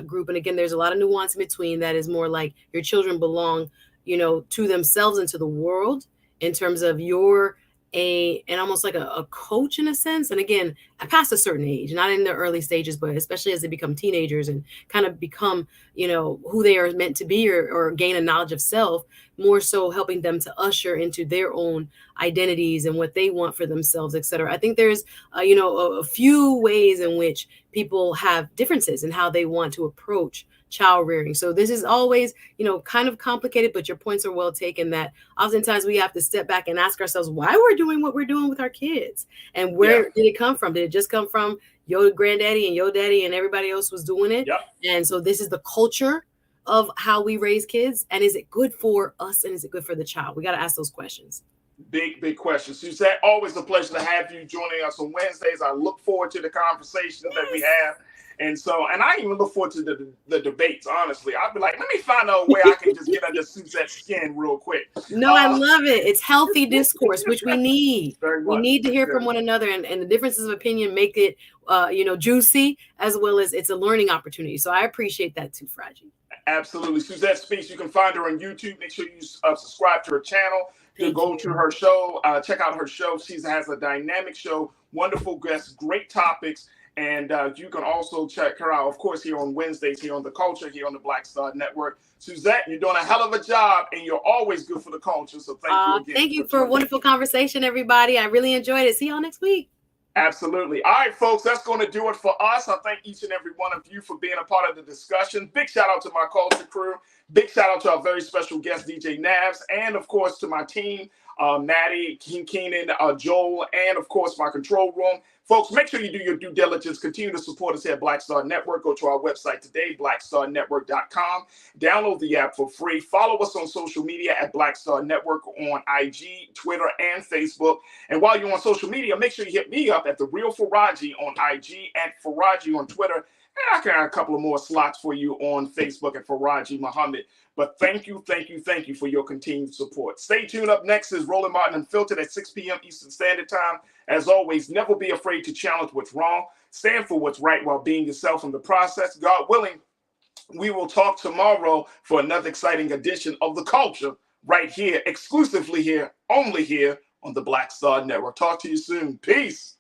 group, and again, there's a lot of nuance in between, that is more like your children belong, to themselves and to the world, in terms of your and almost like a coach in a sense. And again, past a certain age, not in the early stages, but especially as they become teenagers and kind of become, you know, who they are meant to be, or gain a knowledge of self, more so helping them to usher into their own identities and what they want for themselves, etc. I think there's, you know, a few ways in which people have differences in how they want to approach child rearing. So this is always, you know, kind of complicated, but your points are well taken, that oftentimes we have to step back and ask ourselves why we're doing what we're doing with our kids, and where did it come from? Did it just come from your granddaddy and your daddy and everybody else was doing it? And so this is the culture of how we raise kids, and is it good for us, and is it good for the child? We got to ask those questions. Big question. Suzette, always a pleasure to have you joining us on Wednesdays. I look forward to the conversations that we have. And so, and I even look forward to the debates, honestly. I'll be like, let me find out a way I can just get under Suzette's skin real quick. No, I love it. It's healthy discourse, which we need. We need to hear from one another, and the differences of opinion make it, you know, juicy, as well as it's a learning opportunity. So I appreciate that too, Farajii. Absolutely. Suzette Speaks. You can find her on YouTube. Make sure you subscribe to her channel. You go to her show. Check out her show. She has a dynamic show, wonderful guests, great topics. And you can also check her out, of course, here on Wednesdays, here on The Culture, here on the Black Star Network. Suzette, you're doing a hell of a job, and you're always good for the culture. So thank you again. Thank you for a wonderful conversation, everybody. I really enjoyed it. See y'all next week. Absolutely. All right, folks, that's going to do it for us. I thank each and every one of you for being a part of the discussion. Big shout out to my culture crew. Big shout out to our very special guest, DJ Navs, and, of course, to my team, Maddie, Keenan, Joel, and, of course, my control room. Folks, make sure you do your due diligence. Continue to support us here at Black Star Network. Go to our website today, blackstarnetwork.com. Download the app for free. Follow us on social media at Black Star Network on IG, Twitter, and Facebook. And while you're on social media, make sure you hit me up at The Real Farajii on IG and Farajii on Twitter. And I got a couple of more slots for you on Facebook at Farajii Muhammad. But thank you for your continued support. Stay tuned. Up next is Roland Martin Unfiltered at 6 p.m. Eastern Standard Time. As always, never be afraid to challenge what's wrong. Stand for what's right while being yourself in the process. God willing, we will talk tomorrow for another exciting edition of The Culture right here, exclusively here, only here on the Black Star Network. Talk to you soon. Peace.